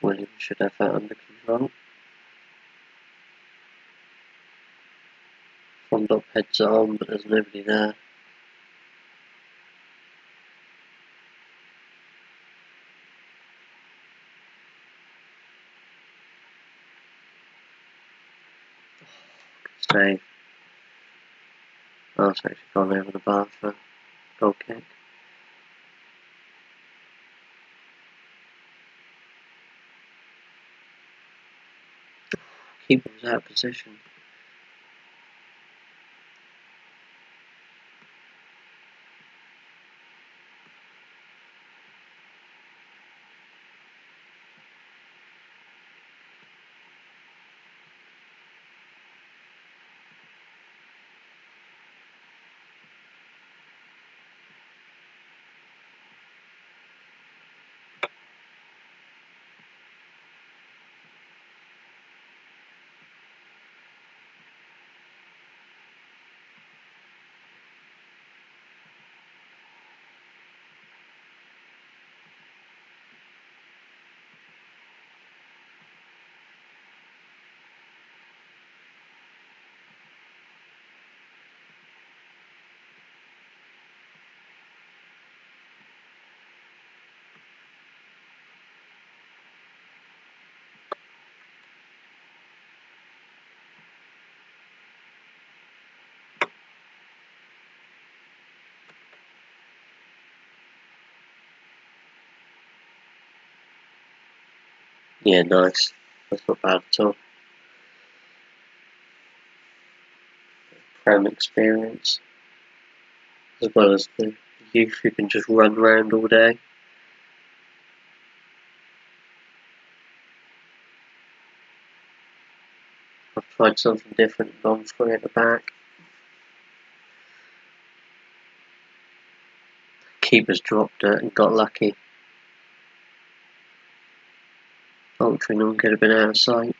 Williams should have that under control. Fondop heads it on, but there's nobody there. Save. Oh, it's actually gone over the bar for goal kick. Keeper was out of position. Yeah, nice. That's not bad at all. Prem experience, as well as the youth who can just run around all day. I've tried something different and gone for it at the back. Keeper's dropped it and got lucky. Altrincham could have been out of sight.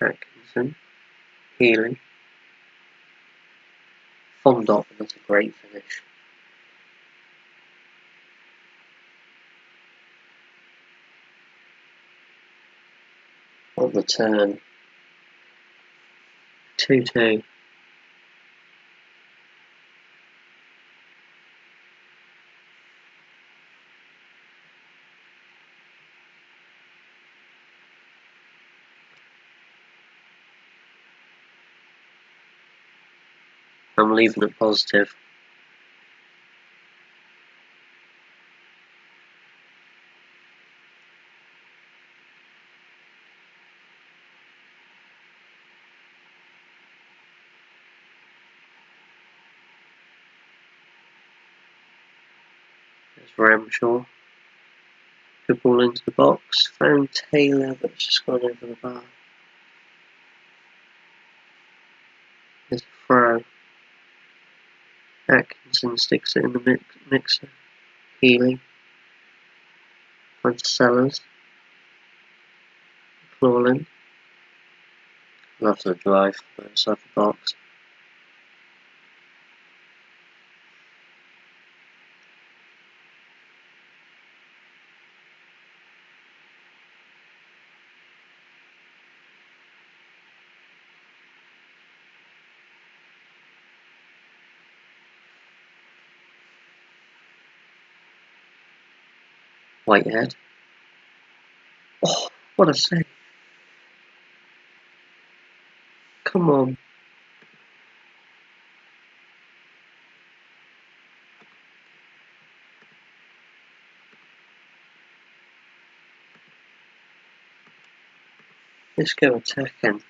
Atkinson, Healy, Fondop, and that's a great finish. On the turn, 2-2. I'm leaving it positive. There's Ramshaw. Good ball into the box. Found Taylor, but it's just gone over the bar. There's a throw. Atkinson sticks it in the mixer. Healy. Finds Sellers. Clawlin. Loves the drive outside the box. Whitehead. Oh, what a save. Come on. Let's go attacking.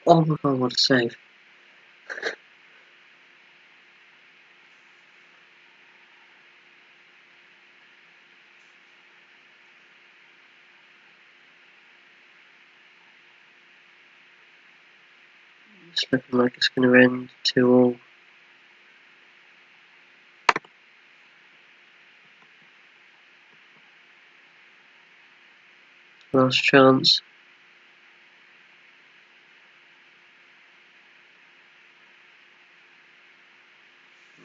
Oh my god, what a save. It's looking like it's going to end 2-2. Last chance.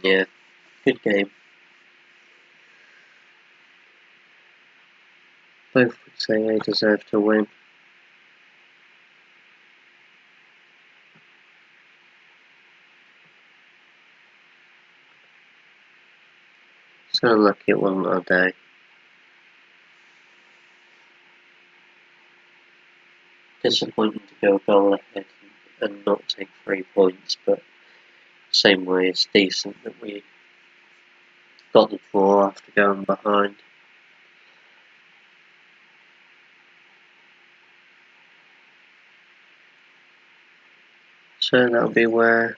Yeah, good game. Both would say they deserve to win. So lucky it wasn't our day. Disappointing to go a goal ahead and not take 3 points, but same way it's decent that we got the draw after going behind. So that'll be where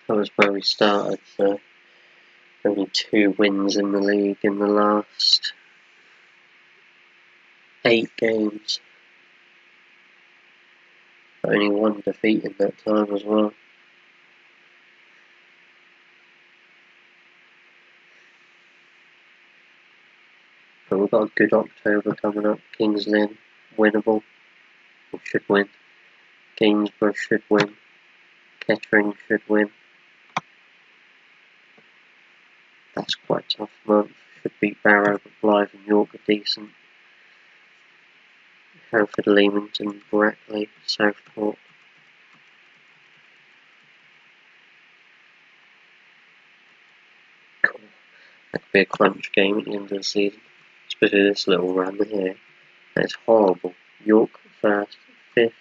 That was where we started, so only 2 wins in the league in the last 8 games. Only 1 defeat in that time as well. But we've got a good October coming up. Kings Lynn, winnable. We should win. Gainsborough should win. Kettering should win. That's quite a tough month. Should beat Barrow, but Blythe and York are decent. Hereford, Leamington, Brackley, Southport. Cool. That could be a crunch game at the end of the season. Especially this little run here. That's horrible. York first, 5th,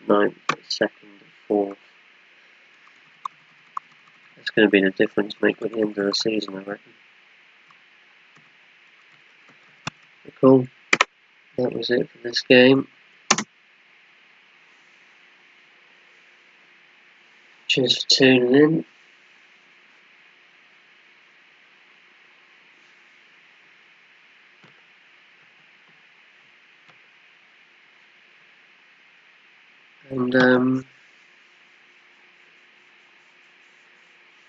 9th, 2nd, 4th. That's going to be the difference maker at the end of the season, I reckon. Cool. That was it for this game. Cheers for tuning in. And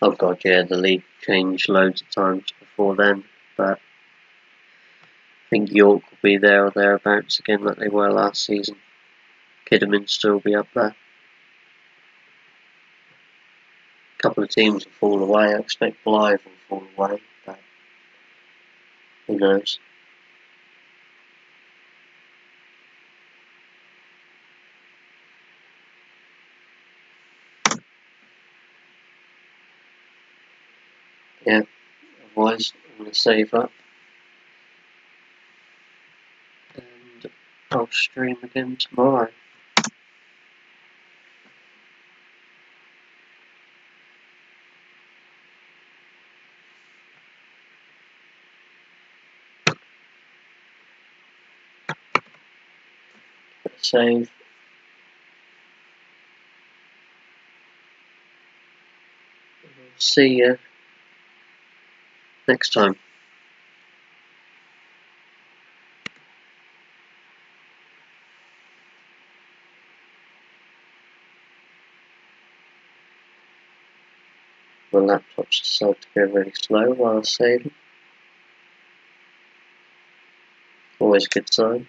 oh god, yeah, the league changed loads of times before then, but I think York will be there or thereabouts again like they were last season. Kidderminster will be up there. A couple of teams will fall away. I expect Blythe will fall away, but who knows. Yeah, otherwise I'm going to save up and I'll stream again tomorrow. Save. See you next time. My laptop's decided to go really slow while I was saving. Always a good sign.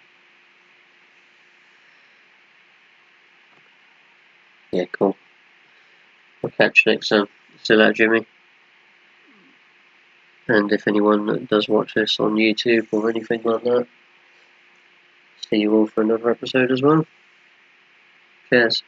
Yeah, cool. I'll catch you next time. See you later, Jimmy. And if anyone that does watch this on YouTube or anything like that, see you all for another episode as well. Cheers.